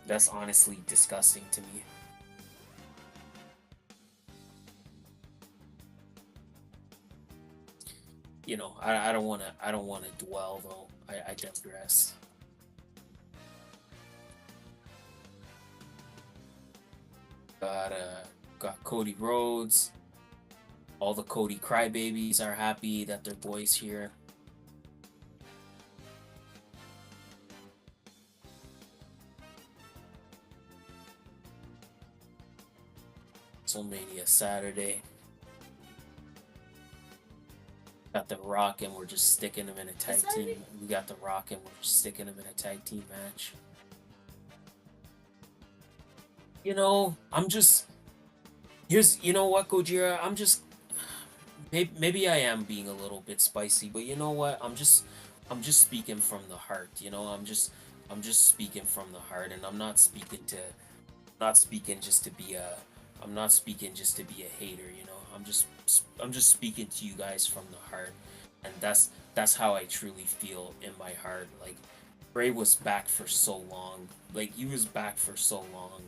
Speaker 3: That's honestly disgusting to me. You know, I don't wanna dwell though. I digress. Got Cody Rhodes. All the Cody crybabies are happy that their boy's here. WrestleMania Saturday. Got The Rock and we're just sticking him in a tag team. We got The Rock and we're just sticking him in a tag team match. You know, you know what, Gojira, maybe I am being a little bit spicy, but you know what, I'm just speaking from the heart, you know. I'm just speaking from the heart, and I'm not speaking just to be a hater, you know. I'm just speaking to you guys from the heart, and that's how I truly feel in my heart. Like, Bray was back for so long. Like, he was back for so long.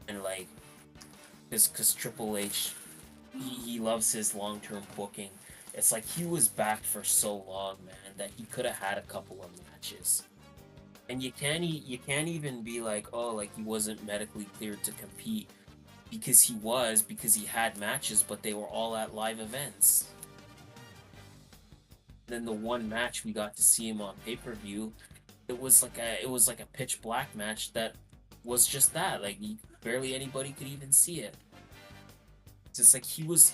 Speaker 3: And, like, because Triple H, he loves his long-term booking. It's like he was back for so long, man, that he could have had a couple of matches. And you can't even be like, oh, like, he wasn't medically cleared to compete, because he had matches, but they were all at live events. Then the one match we got to see him on pay-per-view, it was like a pitch black match that was just that. Like, barely anybody could even see it. It's just like he was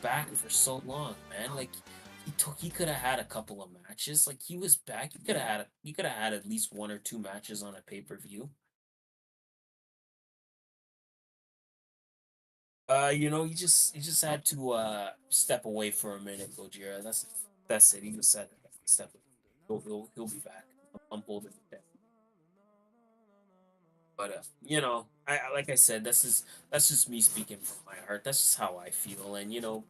Speaker 3: back for so long, man. Like, he could have had a couple of matches. Like, he was back. He could have had at least one or two matches on a pay-per-view. You know, he just had to step away for a minute, Gojira. That's it. He just said step. He'll be back. I'm holding it down. But you know, like I said, that's just me speaking from my heart. That's just how I feel, and you know,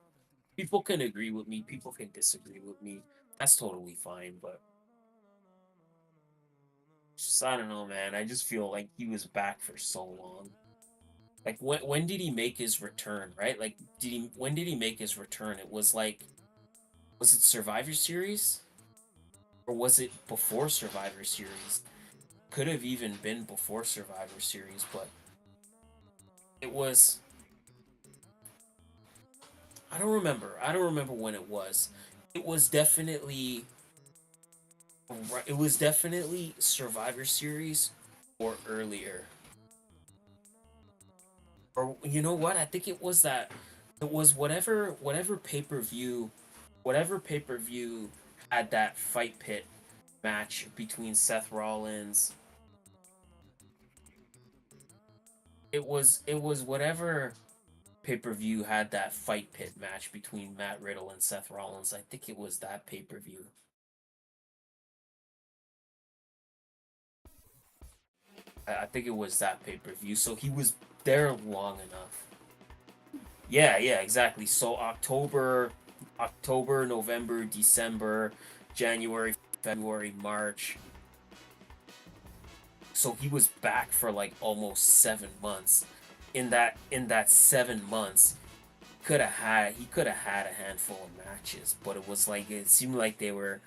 Speaker 3: people can agree with me, people can disagree with me. That's totally fine. But just, I don't know, man. I just feel like he was back for so long. Like, when did he make his return? Right? Like, when did he make his return? It was like, was it Survivor Series, or was it before Survivor Series? could have even been before Survivor Series, but it was. I don't remember. I don't remember when it was. It was definitely. It was definitely Survivor Series or earlier. Or you know what? I think it was that. It was whatever pay-per-view had that fight pit match between Seth Rollins. It was whatever pay-per-view had that fight pit match between Matt Riddle and Seth Rollins. I think it was that pay-per-view. I think it was that pay-per-view. So he was there long enough. Yeah, yeah, exactly. So October, November, December, January, February, March. So he was back for like almost 7 months. In that 7 months, he could have had a handful of matches, but it was like it seemed like they were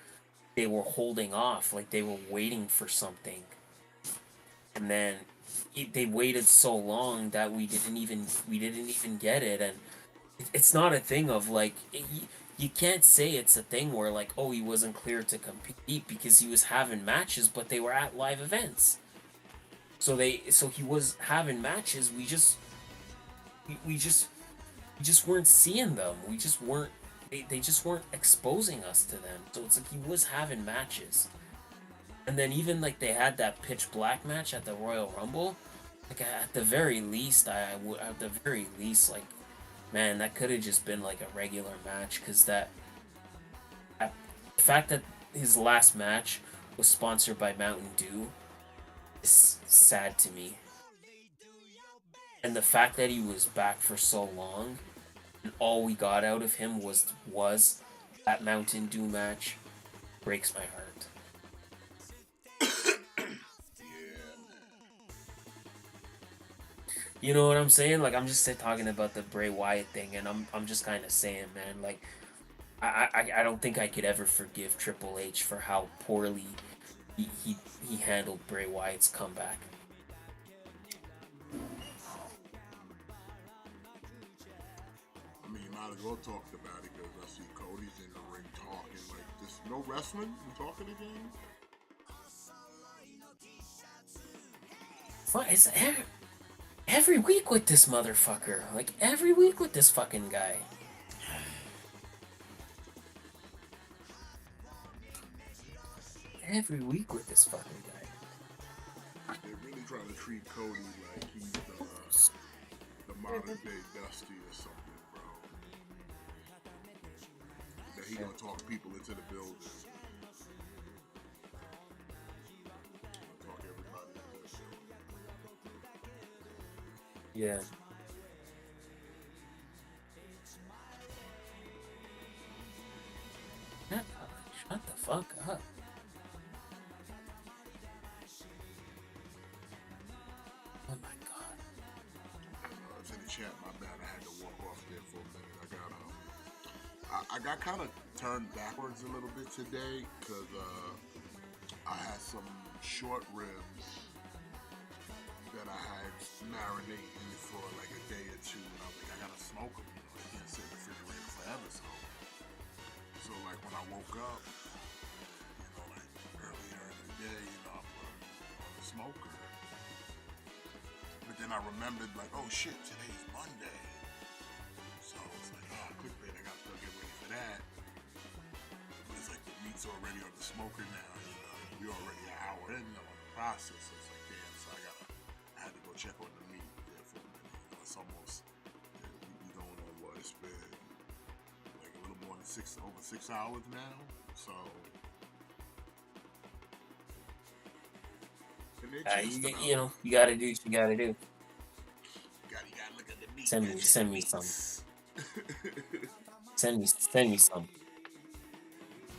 Speaker 3: holding off, like they were waiting for something, and then they waited so long that we didn't even get it, and it's not a thing of like you can't say it's a thing where like, oh, he wasn't cleared to compete because he was having matches, but they were at live events. So he was having matches. We just weren't seeing them. We just weren't. They just weren't exposing us to them. So it's like he was having matches, and then even like they had that pitch black match at the Royal Rumble. Like at the very least, I would at the very least like, man, that could have just been like a regular match because the fact that his last match was sponsored by Mountain Dew is sad to me. And the fact that he was back for so long and all we got out of him was that Mountain Dew match breaks my heart. You know what I'm saying? Like I'm just talking about the Bray Wyatt thing, and I'm just kind of saying, man, like I don't think I could ever forgive Triple H for how poorly he handled Bray Wyatt's comeback.
Speaker 2: I mean, you might as well talk about it because I see Cody's in the ring talking like this. No wrestling? You talking again?
Speaker 3: It's every week with this motherfucker. Like every week with this fucking guy. Every week with this fucking guy.
Speaker 2: They're really trying to treat Cody like he's the modern day Dusty or something, bro. That he gonna talk people into the building. Talk everybody into the building.
Speaker 3: Yeah. Shut the fuck up. Oh my god.
Speaker 2: It's in the chat, my bad. I had to walk off there for a minute. I got kind of turned backwards a little bit today because I had some short ribs that I had marinating for like a day or two, and I was like, I gotta smoke them. You know, I can't sit in the refrigerator forever. So like when I woke up, you know, like earlier in the day, you know, I put on the smoker. But then I remembered, like, oh shit, today's Monday. So I was like, KliqBait, I gotta get ready for that. But it's like the meat's already on the smoker now, you know, we're already an hour in on the process. So it's like, damn, so I had to go check on the meat there for a minute. You know, it's almost, we don't know what, it's been like a little more than over 6 hours now. So.
Speaker 3: You know, you gotta do what you gotta do.
Speaker 2: You gotta look at the meat.
Speaker 3: Send me some. Send me some.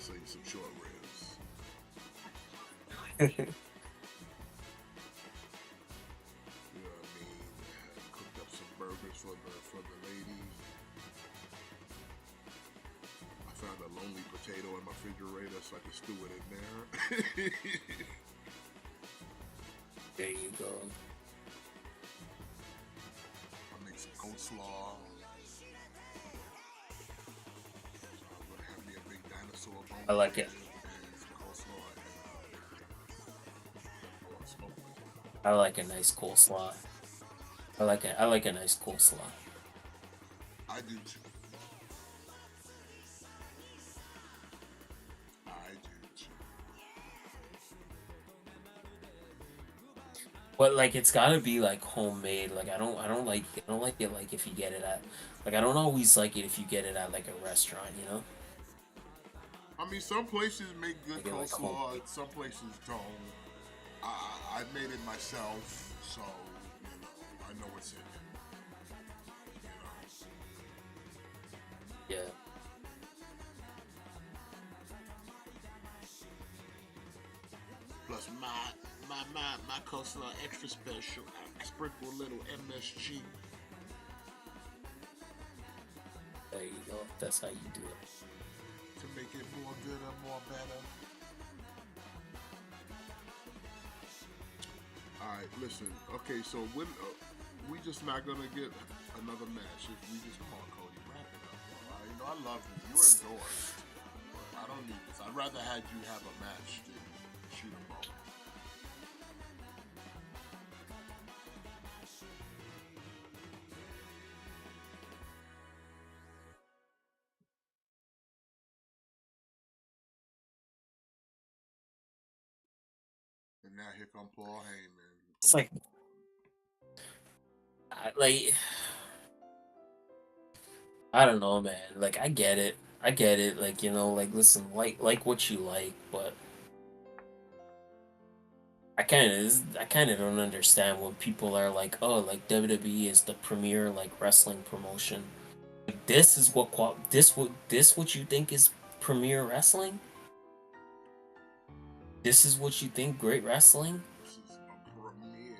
Speaker 2: Send you some short ribs. You know what I mean? Cooked up some burgers for the ladies. I found a lonely potato in my refrigerator, so I can stew it in there.
Speaker 3: There you go.
Speaker 2: I make some coleslaw. Have me a big dinosaur bone.
Speaker 3: I like it.
Speaker 2: And some coleslaw and smoke with it.
Speaker 3: I like a nice coleslaw. I like a nice coleslaw.
Speaker 2: I do too. I do too.
Speaker 3: But like it's gotta be like homemade. Like I don't like it like if you get it at like I don't always like it if you get it at like a restaurant, you know?
Speaker 2: I mean, some places make good
Speaker 3: Like,
Speaker 2: coleslaw, some places don't. I made it myself, so you know, I know what's in it. You know.
Speaker 3: Yeah.
Speaker 2: Plus, my coleslaw extra special. I sprinkle a little MSG.
Speaker 3: There you go. That's how you do it.
Speaker 2: To make it more gooder, more better. Alright, listen. Okay, so when we just not gonna get another match if we just come on, Cody, wrap it up. Alright, you know I love you. You're endorsed. But I don't need this. I'd rather have you have a match than shoot a ball. And now here come Paul Heyman.
Speaker 3: It's like I don't know, man. Like I get it. Like, you know, like listen, like what you like, but I kind of don't understand when people are like, "Oh, like WWE is the premier like wrestling promotion." Like, this is what you think is premier wrestling? This is what you think great wrestling?
Speaker 2: This is a premiere.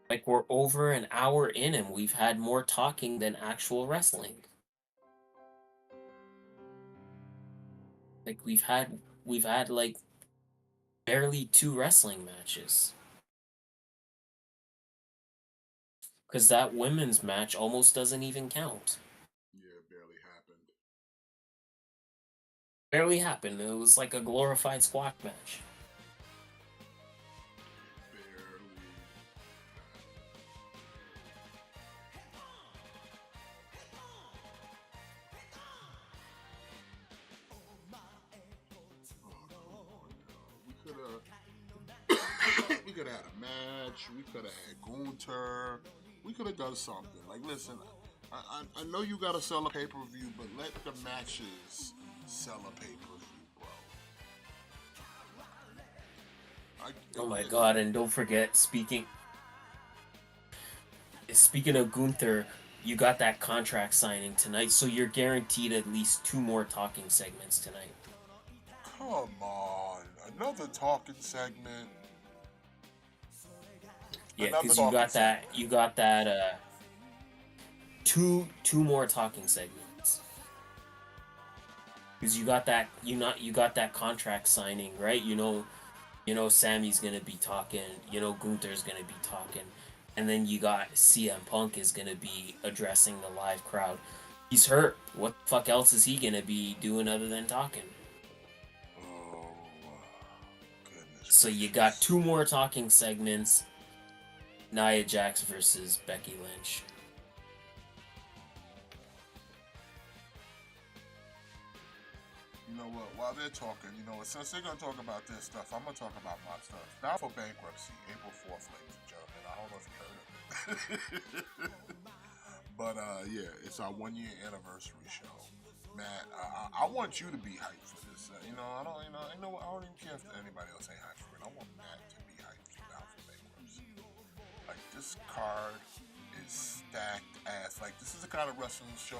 Speaker 3: Like we're over an hour in and we've had more talking than actual wrestling. Like we've had like barely 2 wrestling matches. Cuz that women's match almost doesn't even count.
Speaker 2: Yeah, it barely happened.
Speaker 3: Barely happened. It was like a glorified squash match.
Speaker 2: Barely. We could have had a match. We could have had Gunther. We could have done something. Like, listen, I know you gotta sell a pay-per-view, but let the matches sell a pay-per-view, bro.
Speaker 3: Oh my god, and don't forget, speaking of Gunther, you got that contract signing tonight, so you're guaranteed at least 2 more talking segments tonight.
Speaker 2: Come on, another talking segment.
Speaker 3: Yeah, because you got that two more talking segments. Because you got that contract signing, right? You know Sammy's gonna be talking, you know Gunther's gonna be talking, and then you got CM Punk is gonna be addressing the live crowd. He's hurt. What the fuck else is he gonna be doing other than talking?
Speaker 2: Oh, goodness.
Speaker 3: So you got 2 more talking segments. Nia Jax versus Becky Lynch.
Speaker 2: You know what? While they're talking, you know what? Since they're gonna talk about their stuff, I'm gonna talk about my stuff. Now for bankruptcy, April 4th, ladies and gentlemen. I don't know if you heard of it, but yeah, it's our 1-year anniversary show. Matt, I want you to be hyped for this. I don't even care if anybody else ain't hyped for it. I want Matt to be hyped for now for bankruptcy. Like, this card is stacked ass. Like, this is the kind of wrestling show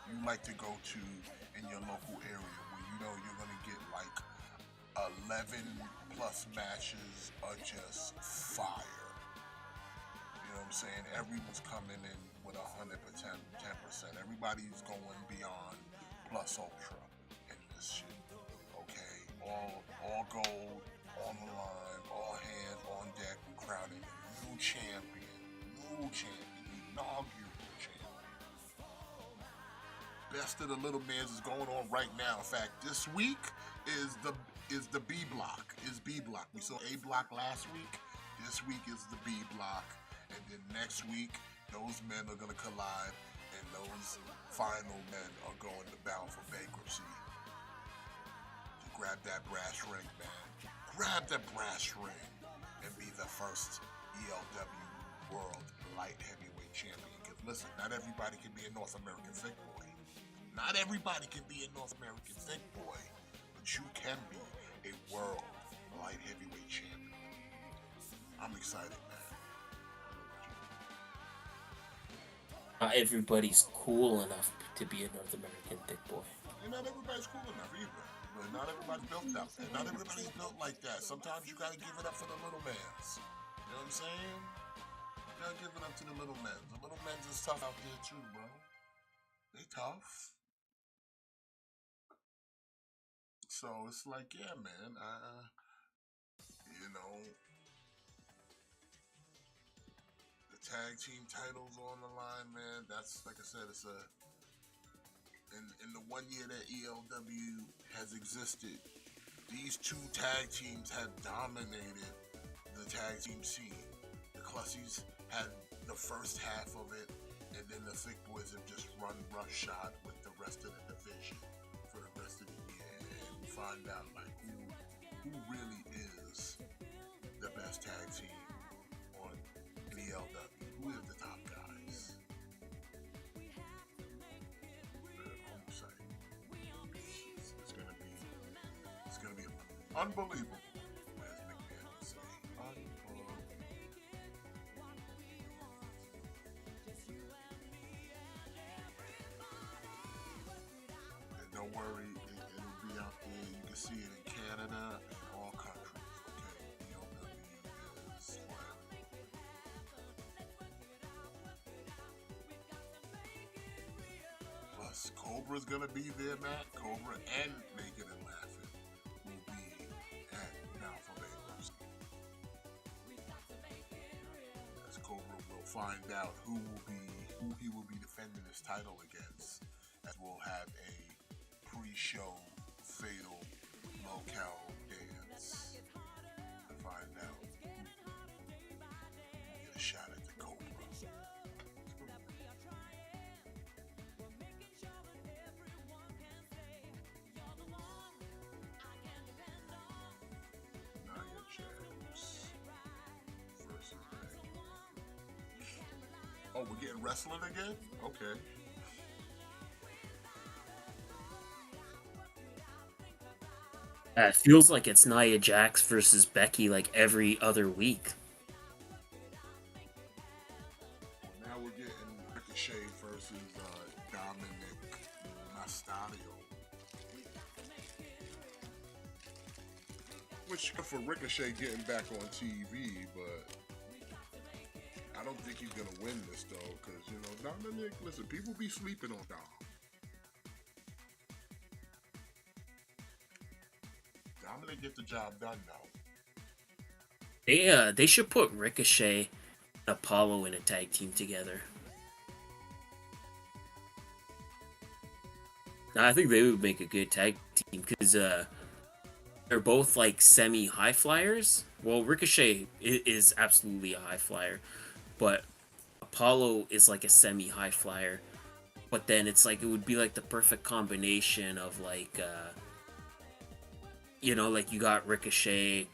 Speaker 2: you like to go to in your local area where you know you're going to get like 11 plus matches are just fire. You know what I'm saying? Everyone's coming in with 100%, 10%. Everybody's going beyond plus ultra in this shit. Okay? All gold on the line, all hands on deck, crowning a new champion, inaugural champion. Best of the little mans is going on right now. In fact, this week is the B block. We saw A block last week. This week is the B block, and then next week those men are gonna collide, and those final men are going to bound for bankruptcy. So grab that brass ring, man. Grab that brass ring and be the first ELW World Light Heavyweight Champion. Because listen, not everybody can be a North American thick boy. Not everybody can be a North American thick boy, but you can be a World Light Heavyweight Champion. I'm excited, man.
Speaker 3: Not everybody's cool enough to be a North American thick boy.
Speaker 2: And not everybody's cool enough either. But not everybody's built that way. Not everybody's built like that. Sometimes you gotta give it up for the little mans. You know what I'm saying? You gotta give it up to the little men. The little men's is tough out there too, bro. They tough. So it's like, yeah, man. You know, the tag team titles on the line, man. That's, like I said, it's a. In the 1 year that ELW has existed, these two tag teams have dominated the tag team scene. The Clussies had the first half of it, and then the Thick Boys have just run roughshod with the rest of the division for the rest of the year, and find out like who really is the best tag team on ELW. Who is the top guys? It's gonna be unbelievable, as McMahon would say. Unbelievable. And don't worry, it'll be out there. You can see it in Canada and all countries. Okay, ELW is flying. Plus, Cobra's gonna be there, Matt. Cobra and Naked and Laughing will be at Mouth of Bankruptcy. As Cobra will find out who he will be defending his title against, as we'll have a pre-show fatal locale dance to find out who get a shot at the Cobra. Oh, we're getting wrestling again? Okay.
Speaker 3: It feels like it's Nia Jax versus Becky like every other week.
Speaker 2: Well, now we're getting Ricochet versus Dominic Mysterio. Which for Ricochet getting back on TV, but I don't think he's gonna win this though, because you know Dominic. Listen, people be sleeping on Dom. Dominic get the job done though.
Speaker 3: They should put Ricochet and Apollo in a tag team together. Now, I think they would make a good tag team because they're both like semi-high flyers. Well, Ricochet is absolutely a high flyer, but Apollo is like a semi-high flyer. But then it's like it would be like the perfect combination of like you know, like you got Ricochet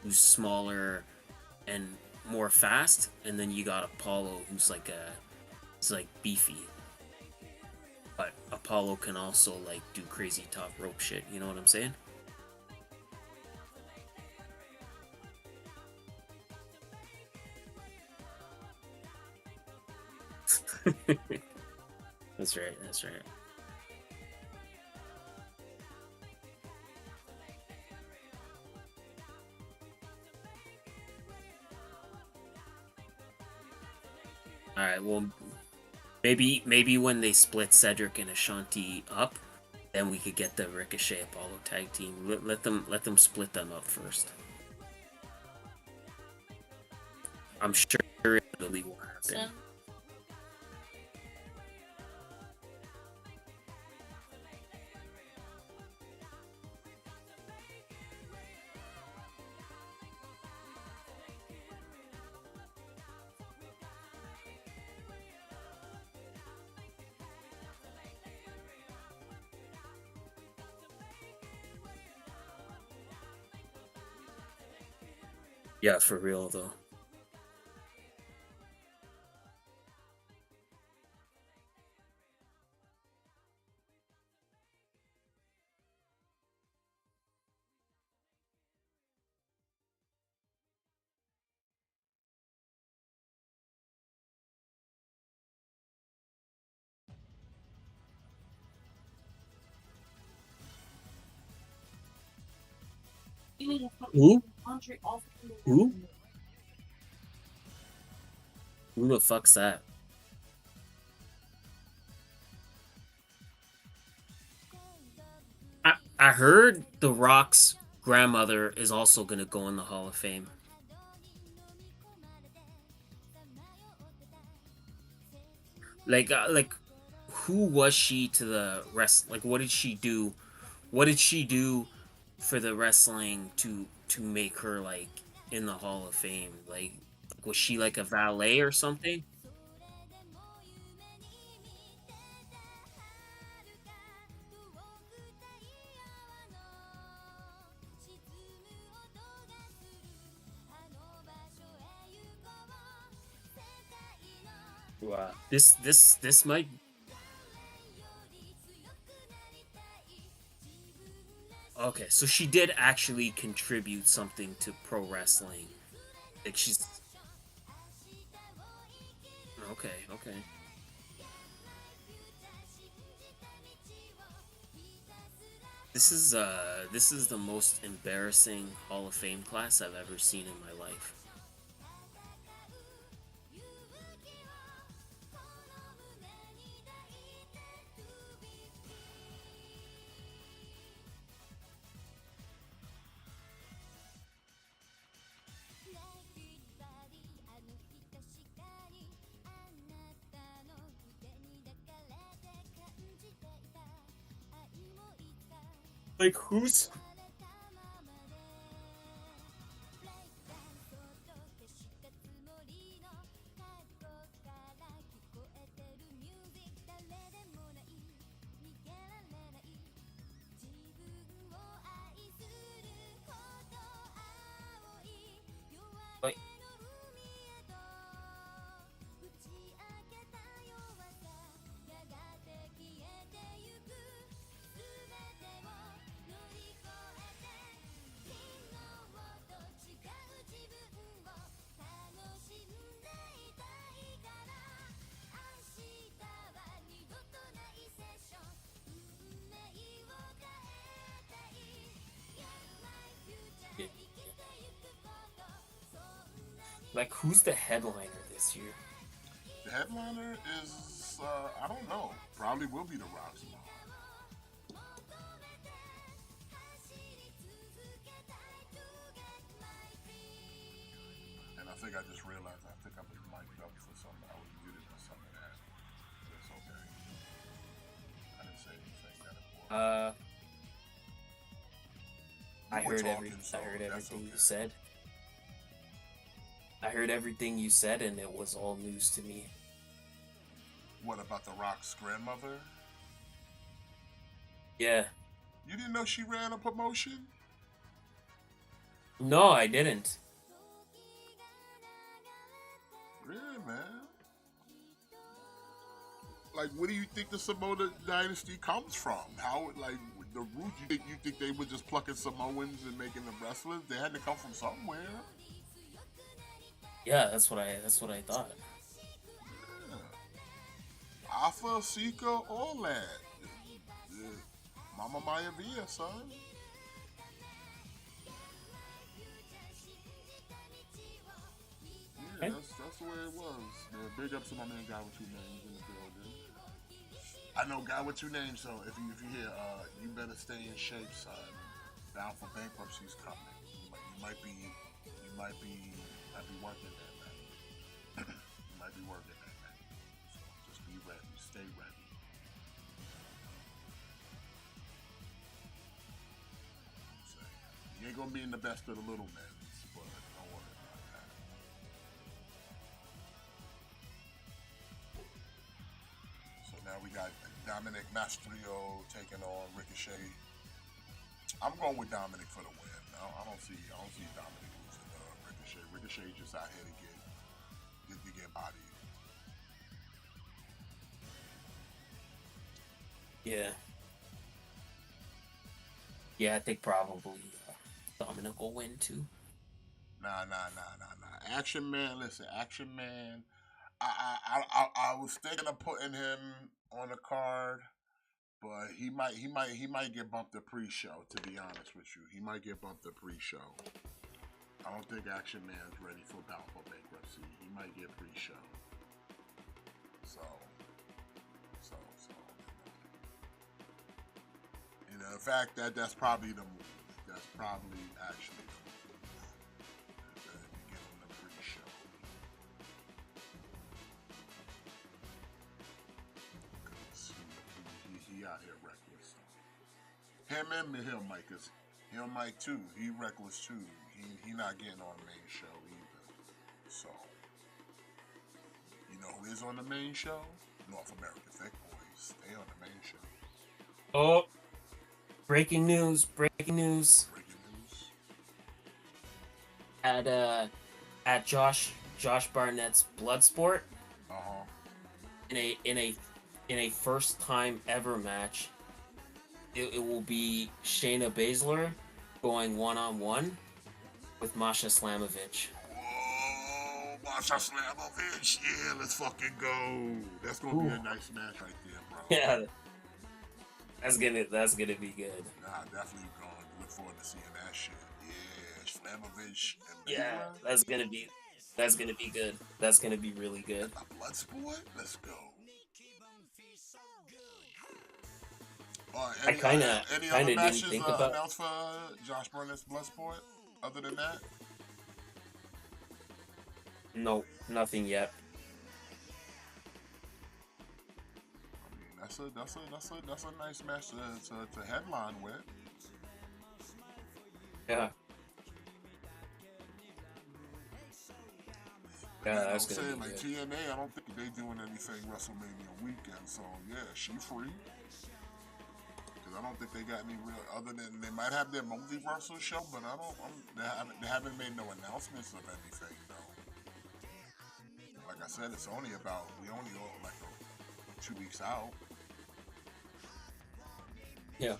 Speaker 3: who's smaller and more fast, and then you got Apollo who's like beefy. But Apollo can also like do crazy top rope shit, you know what I'm saying? That's right, that's right. Alright, well, maybe when they split Cedric and Ashanti up, Then we could get the Ricochet Apollo tag team. Let them split them up first. I'm sure it really will happen. Yeah, for real though. Who? Who? Who the fuck's that? I heard The Rock's grandmother is also gonna go in the Hall of Fame. Like, who was she to the rest? Like, what did she do? What did she do for the wrestling to make her like in the Hall of Fame? Like, was she like a valet or something? Wow. This might. Okay, so she did actually contribute something to pro wrestling. Like she's okay, okay. This is the most embarrassing Hall of Fame class I've ever seen in my life. Like who's like like who's the headliner this year?
Speaker 2: The headliner is, I don't know. Probably will be The Rock's mom. And I think I just realized I think I was mic'd up for something. I was muted for some of that. It's okay. I didn't say anything that important.
Speaker 3: I heard
Speaker 2: That's
Speaker 3: everything
Speaker 2: okay.
Speaker 3: you said. I heard everything you said, and it was all news to me.
Speaker 2: What about The Rock's grandmother?
Speaker 3: Yeah.
Speaker 2: You didn't know she ran a promotion?
Speaker 3: No, I didn't.
Speaker 2: Really, man? Like, where do you think the Samoa dynasty comes from? How, like, the root? You think they were just plucking Samoans and making them wrestlers? They had to come from somewhere.
Speaker 3: Yeah, that's what I thought.
Speaker 2: Yeah. Alpha, Sika, all that. Yeah. Mama Maya Villa, son. Yeah, that's the way it was. Yeah, big up to my man Guy with Two Names in the building. I know Guy with Two Names, so if you hear better stay in shape, son. Down for bankruptcy's coming. You might be working that night. You might be working that night. So just be ready. Stay ready. So, you ain't gonna be in the best of the little men, but don't worry about that. So now we got Dominic Mysterio taking on Ricochet. I'm going with Dominic for the win. I don't see Dominic losing Ricochet. Ricochet just out here to get bodied.
Speaker 3: Yeah. Yeah, I think probably Dominic will win too.
Speaker 2: Nah. Action Man, listen, Action Man. I was thinking of putting him on the card, but he might get bumped the pre-show. To be honest with you, he might get bumped the pre-show. I don't think Action Man's ready for Battle for Bankruptcy. He might get pre-show. So. You know, in fact, that's probably the move. That's probably actually the move. You get him the pre-show. Because he out here reckless. Him and Mike too. He reckless too. He not getting on the main show either. So, you know who is on the main show? North American Thick Boys. They on the main show.
Speaker 3: Oh, breaking news.
Speaker 2: Breaking news.
Speaker 3: At Josh Barnett's Bloodsport.
Speaker 2: Uh-huh.
Speaker 3: In a first time ever match, it will be Shayna Baszler going 1-on-1 with Masha Slamovich.
Speaker 2: Whoa, Masha Slamovich. Yeah, let's fucking go. That's gonna be a nice match right there, bro.
Speaker 3: Yeah. That's gonna be good.
Speaker 2: Nah, definitely going to look forward to seeing that shit. Yeah, Slamovich and
Speaker 3: Yeah, that's gonna be good. That's gonna be really good.
Speaker 2: A Bloodsport? Let's go.
Speaker 3: I kind of didn't think about
Speaker 2: announced for Josh Barnett's Bloodsport. Other than that,
Speaker 3: no, nothing yet.
Speaker 2: I mean, that's a nice match to headline with.
Speaker 3: Yeah.
Speaker 2: Yeah,
Speaker 3: that's gonna be
Speaker 2: like
Speaker 3: good.
Speaker 2: TNA, I don't think they doing anything WrestleMania weekend, so yeah, she free. Because I don't think they got any real, other than they might have their multiversal show, but they haven't made no announcements of anything though. Like I said, we only like 2 weeks out.
Speaker 3: Yeah.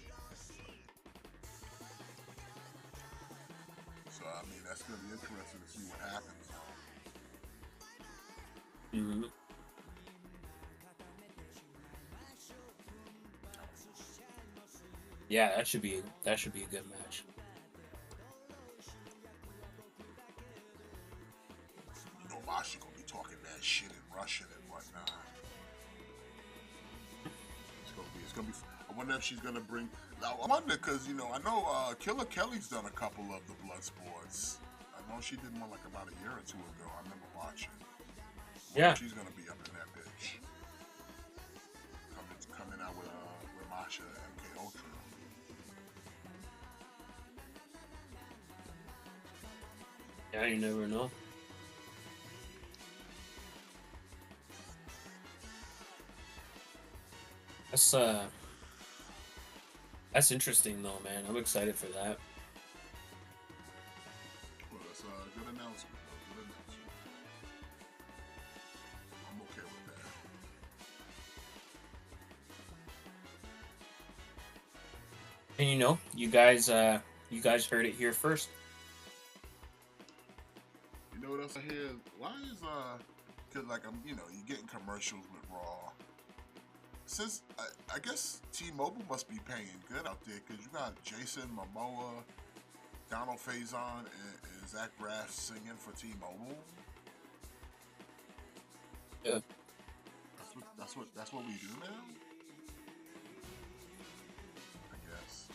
Speaker 2: So I mean, that's gonna be interesting to see what happens.
Speaker 3: Mm-hmm. Yeah, that should be a good match.
Speaker 2: You know, Masha gonna be talking that shit in Russian and whatnot. It's gonna be. I wonder if she's gonna bring. Now, I wonder because I know Killer Kelly's done a couple of the Bloodsports. I know she did one like about a year or two ago. I remember watching.
Speaker 3: Yeah.
Speaker 2: She's gonna be up in that bitch. Coming out with Masha and MK Ultra.
Speaker 3: Yeah, you never know. That's interesting though, man. I'm excited for that.
Speaker 2: Well, that's a good announcement. I'm okay with that.
Speaker 3: And you guys heard it here first.
Speaker 2: You know what else I hear? Why is because like you're getting commercials with Raw. Since I guess T-Mobile must be paying good out there because you got Jason Momoa, Donald Faison, and Zach Braff singing for T-Mobile.
Speaker 3: Yeah.
Speaker 2: That's what we do now. I guess.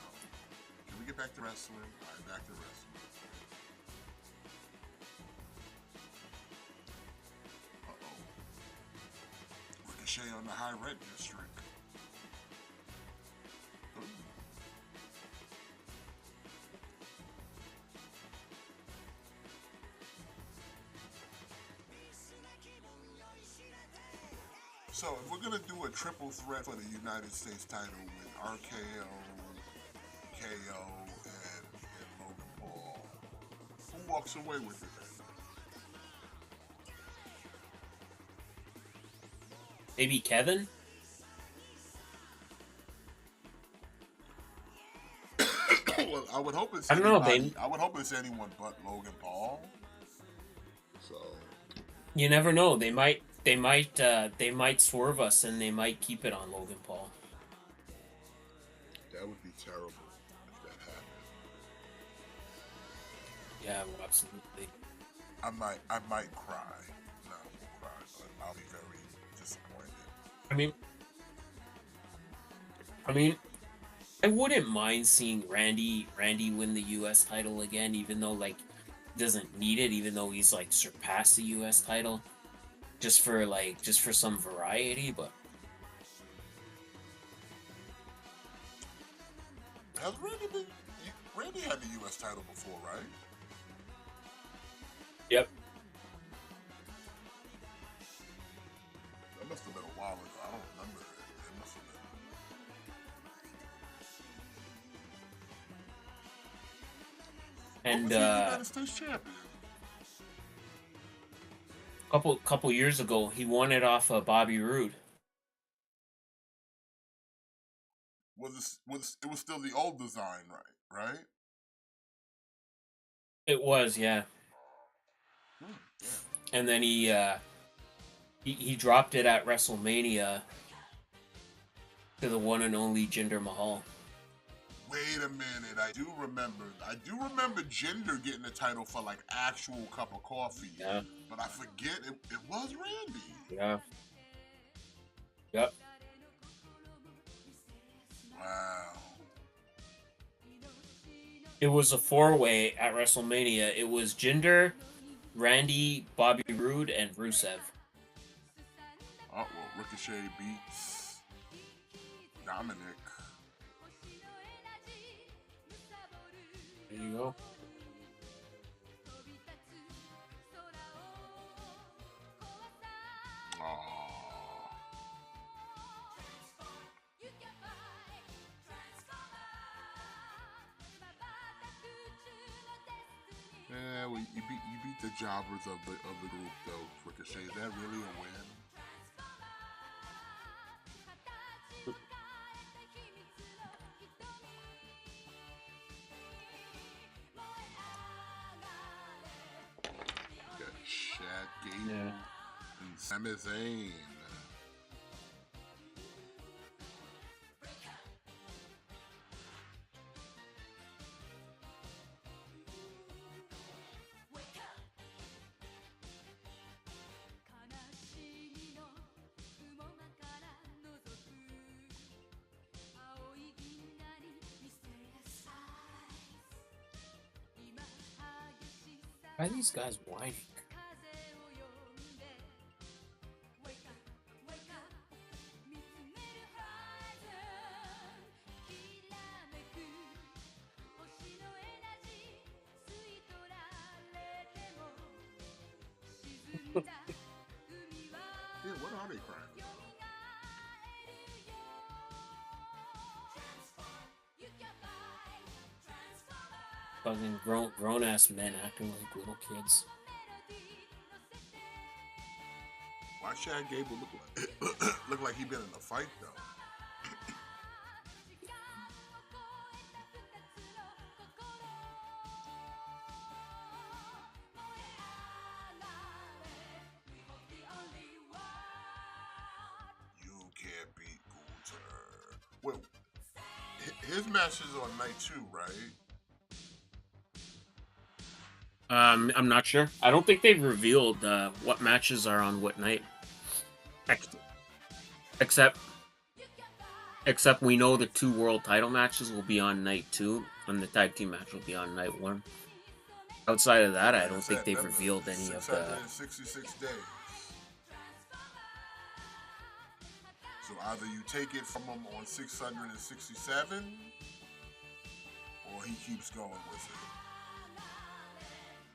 Speaker 2: back to wrestling. Right back to wrestling. Uh-oh. Ricochet on the high red district. So if we're gonna do a triple threat for the United States title with RKO, KO, and Logan Paul, who walks away with it then?
Speaker 3: Maybe Kevin?
Speaker 2: Well, I would hope it's
Speaker 3: I don't know,
Speaker 2: anybody. I would hope it's anyone but Logan Paul. So
Speaker 3: you never know. They might swerve us and they might keep it on Logan Paul.
Speaker 2: That would be terrible if that happened.
Speaker 3: Yeah, well, absolutely.
Speaker 2: I might cry. No, I won't cry, but I'll be very disappointed.
Speaker 3: I mean, I wouldn't mind seeing Randy win the U.S. title again, even though like he doesn't need it, even though he's like surpassed the U.S. title, just for some variety. But
Speaker 2: has Randy had the U.S. title before, right?
Speaker 3: Yep.
Speaker 2: That must have been a while ago. I don't remember it. It must have been.
Speaker 3: And
Speaker 2: was he United States champion?
Speaker 3: couple years ago, he won it off of Bobby Roode.
Speaker 2: Was it was still the old design, right?
Speaker 3: It was, yeah.
Speaker 2: Yeah.
Speaker 3: And then he dropped it at WrestleMania to the one and only Jinder Mahal.
Speaker 2: Wait a minute, I do remember Jinder getting the title for like actual cup of coffee.
Speaker 3: Yeah.
Speaker 2: But I forget it was Randy.
Speaker 3: Yeah. Yep.
Speaker 2: Wow.
Speaker 3: It was a 4-way at WrestleMania. It was Jinder, Randy, Bobby Roode, and Rusev.
Speaker 2: Oh, well, Ricochet beats Dominic.
Speaker 3: There you go.
Speaker 2: Yeah, well, you beat the jobbers of the group though, Ricochet. Is that really a win? Got Shad Gable and Sami Zayn.
Speaker 3: Why are these guys whining?
Speaker 2: Yeah, what are they crying about?
Speaker 3: Fucking grown ass men acting like little kids.
Speaker 2: Why Shad Gable look like he been in a fight though? You can't beat Gunther. Well, his match is on night 2, right?
Speaker 3: I'm not sure. I don't think they've revealed what matches are on what night. Except Except we know the 2 world title matches will be on night 2, and the tag team match will be on night 1. Outside of that, I don't think they've revealed any of the...
Speaker 2: 666 days. So either you take it from him on 667, or he keeps going with it.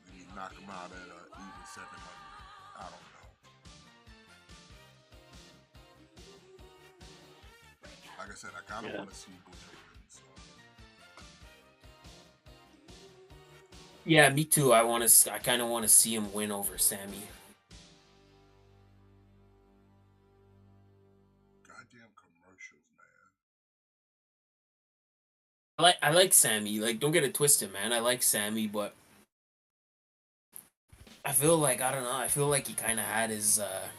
Speaker 2: And you knock him out at even 700. I don't know. Like I said, I kind of want to see Butcher win. So.
Speaker 3: Yeah, me too. I kind of want to see him win over Sammy.
Speaker 2: Goddamn commercials, man.
Speaker 3: I like Sammy. Like, don't get it twisted, man. I like Sammy, but I feel like, I don't know. I feel like he kind of had his. I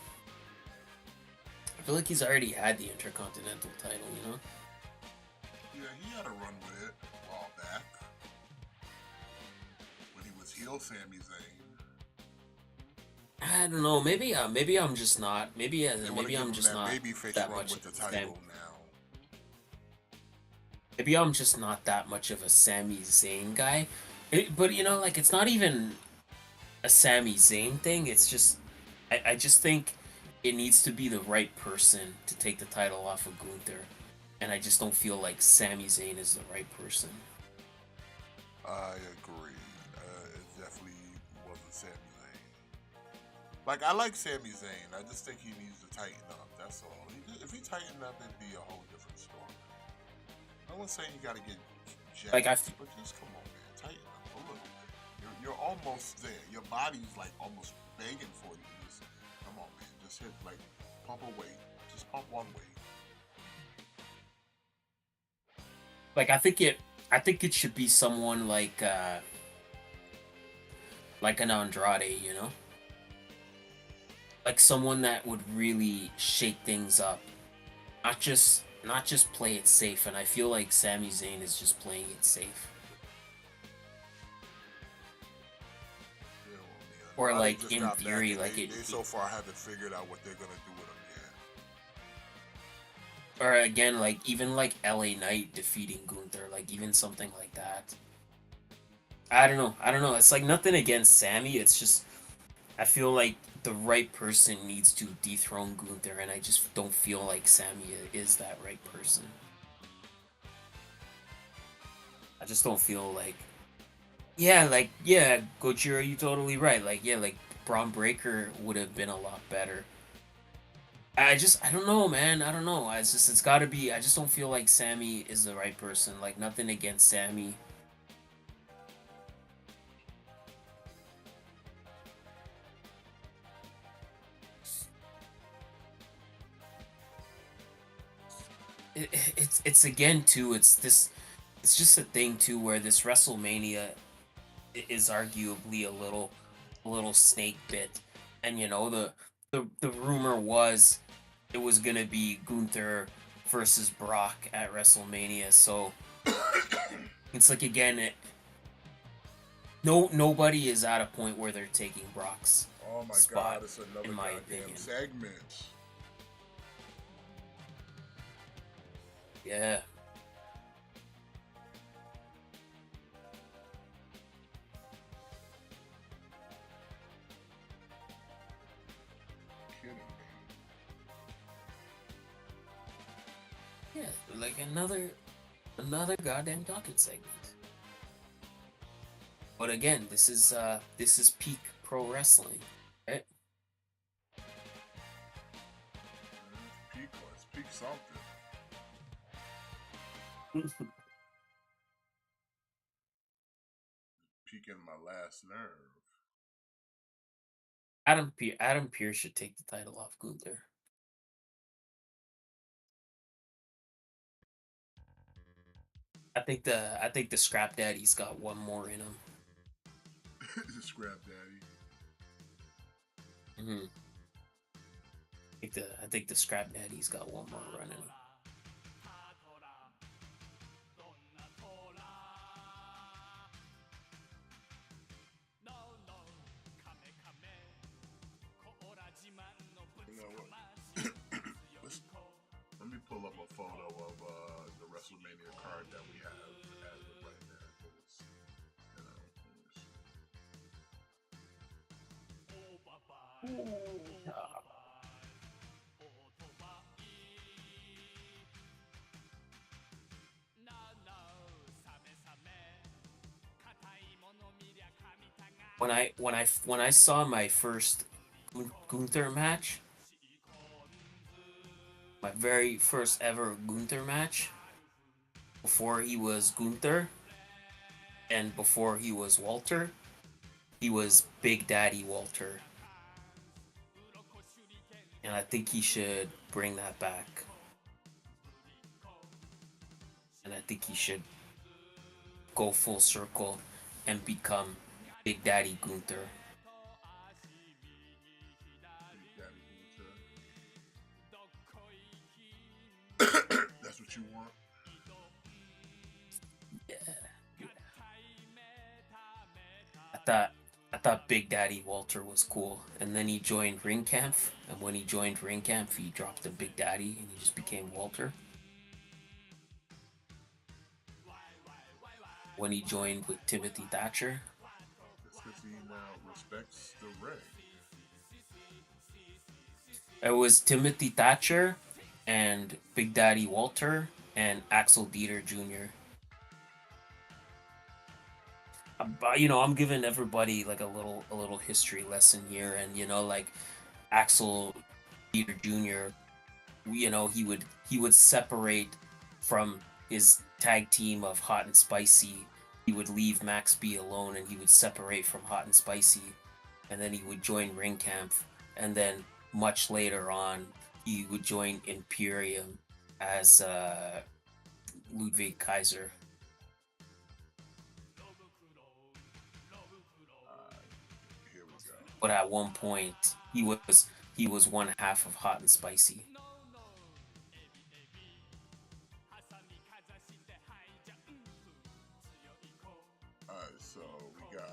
Speaker 3: feel like he's already had the Intercontinental title, you know?
Speaker 2: Yeah, he had a run with it a while back. When he was heel Sami Zayn.
Speaker 3: I don't know. Maybe I'm just not. Maybe I'm just not that much of a Sami. Maybe I'm just not that much of a Sami Zayn guy. But you know, like, it's not even a Sami Zayn thing. It's just I just think it needs to be the right person to take the title off of Gunther, and I just don't feel like Sami Zayn is the right person.
Speaker 2: I agree. It definitely wasn't Sami Zayn. Like, I like Sami Zayn. I just think he needs to tighten up. That's all. If he tightened up, it'd be a whole different story. No one's saying you gotta get jacked, but just come on, man, tighten up a little bit. You're almost there. Your body's like almost begging for you. Just come on, man. Just hit, like, pump a weight. Just pump one weight.
Speaker 3: Like, I think it should be someone like an Andrade, you know? Like someone that would really shake things up. Not just play it safe, and I feel like Sami Zayn is just playing it safe.
Speaker 2: Yeah, well,
Speaker 3: or like in theory, like
Speaker 2: they so far haven't figured out what they're gonna do with him yet.
Speaker 3: Or again, like even like LA Knight defeating Gunther, like even something like that. I don't know. It's like nothing against Sammy. It's just I feel like the right person needs to dethrone Gunther, and I just don't feel like Sammy is that right person. I just don't feel like, yeah, Gojira, you totally right. Like, yeah, like Braun Breaker would have been a lot better. I don't know, man. I don't know. It's got to be. I just don't feel like Sammy is the right person. Like, nothing against Sammy. It's again too. It's just a thing too where this WrestleMania is arguably a little snake bit, and you know the rumor was it was gonna be Gunther versus Brock at WrestleMania. So it's like again, nobody is at a point where they're taking Brock's spot.
Speaker 2: It's another
Speaker 3: in my opinion.
Speaker 2: segment.
Speaker 3: Yeah.
Speaker 2: Kidding me.
Speaker 3: Yeah, like another goddamn talking segment. But again, this is peak pro wrestling, right?
Speaker 2: Let's peak something. Peeking my last nerve.
Speaker 3: Adam Pearce should take the title off Gunther. I think the Scrap Daddy's got one more in him.
Speaker 2: The Scrap Daddy.
Speaker 3: I think the Scrap Daddy's got one more run in him.
Speaker 2: You know what? Let me pull up a photo of
Speaker 3: When I saw my first Gunther match, my very first ever Gunther match, before he was Gunther and before he was Walter, he was Big Daddy Walter, and I think he should bring that back. And I think he should go full circle and become Big Daddy Gunther.
Speaker 2: That's what you want?
Speaker 3: Yeah. I thought Big Daddy Walter was cool, and then he joined Ringkampf, and when he joined Ringkampf, he dropped the Big Daddy, and he just became Walter. When he joined with Timothy Thatcher,
Speaker 2: It's because he now respects the ring.
Speaker 3: it was Timothy Thatcher and Big Daddy Walter and Axel Dieter Jr. I'm giving everybody like a little history lesson here, and like Axel Dieter Jr. He would separate from his tag team of Hot and Spicy. He would leave Max B alone, and he would separate from Hot and Spicy, and then he would join Ringkampf, and then much later on he would join Imperium as Ludwig Kaiser.
Speaker 2: Here we go.
Speaker 3: But at one point he was one half of Hot and Spicy.
Speaker 2: Alright, so we got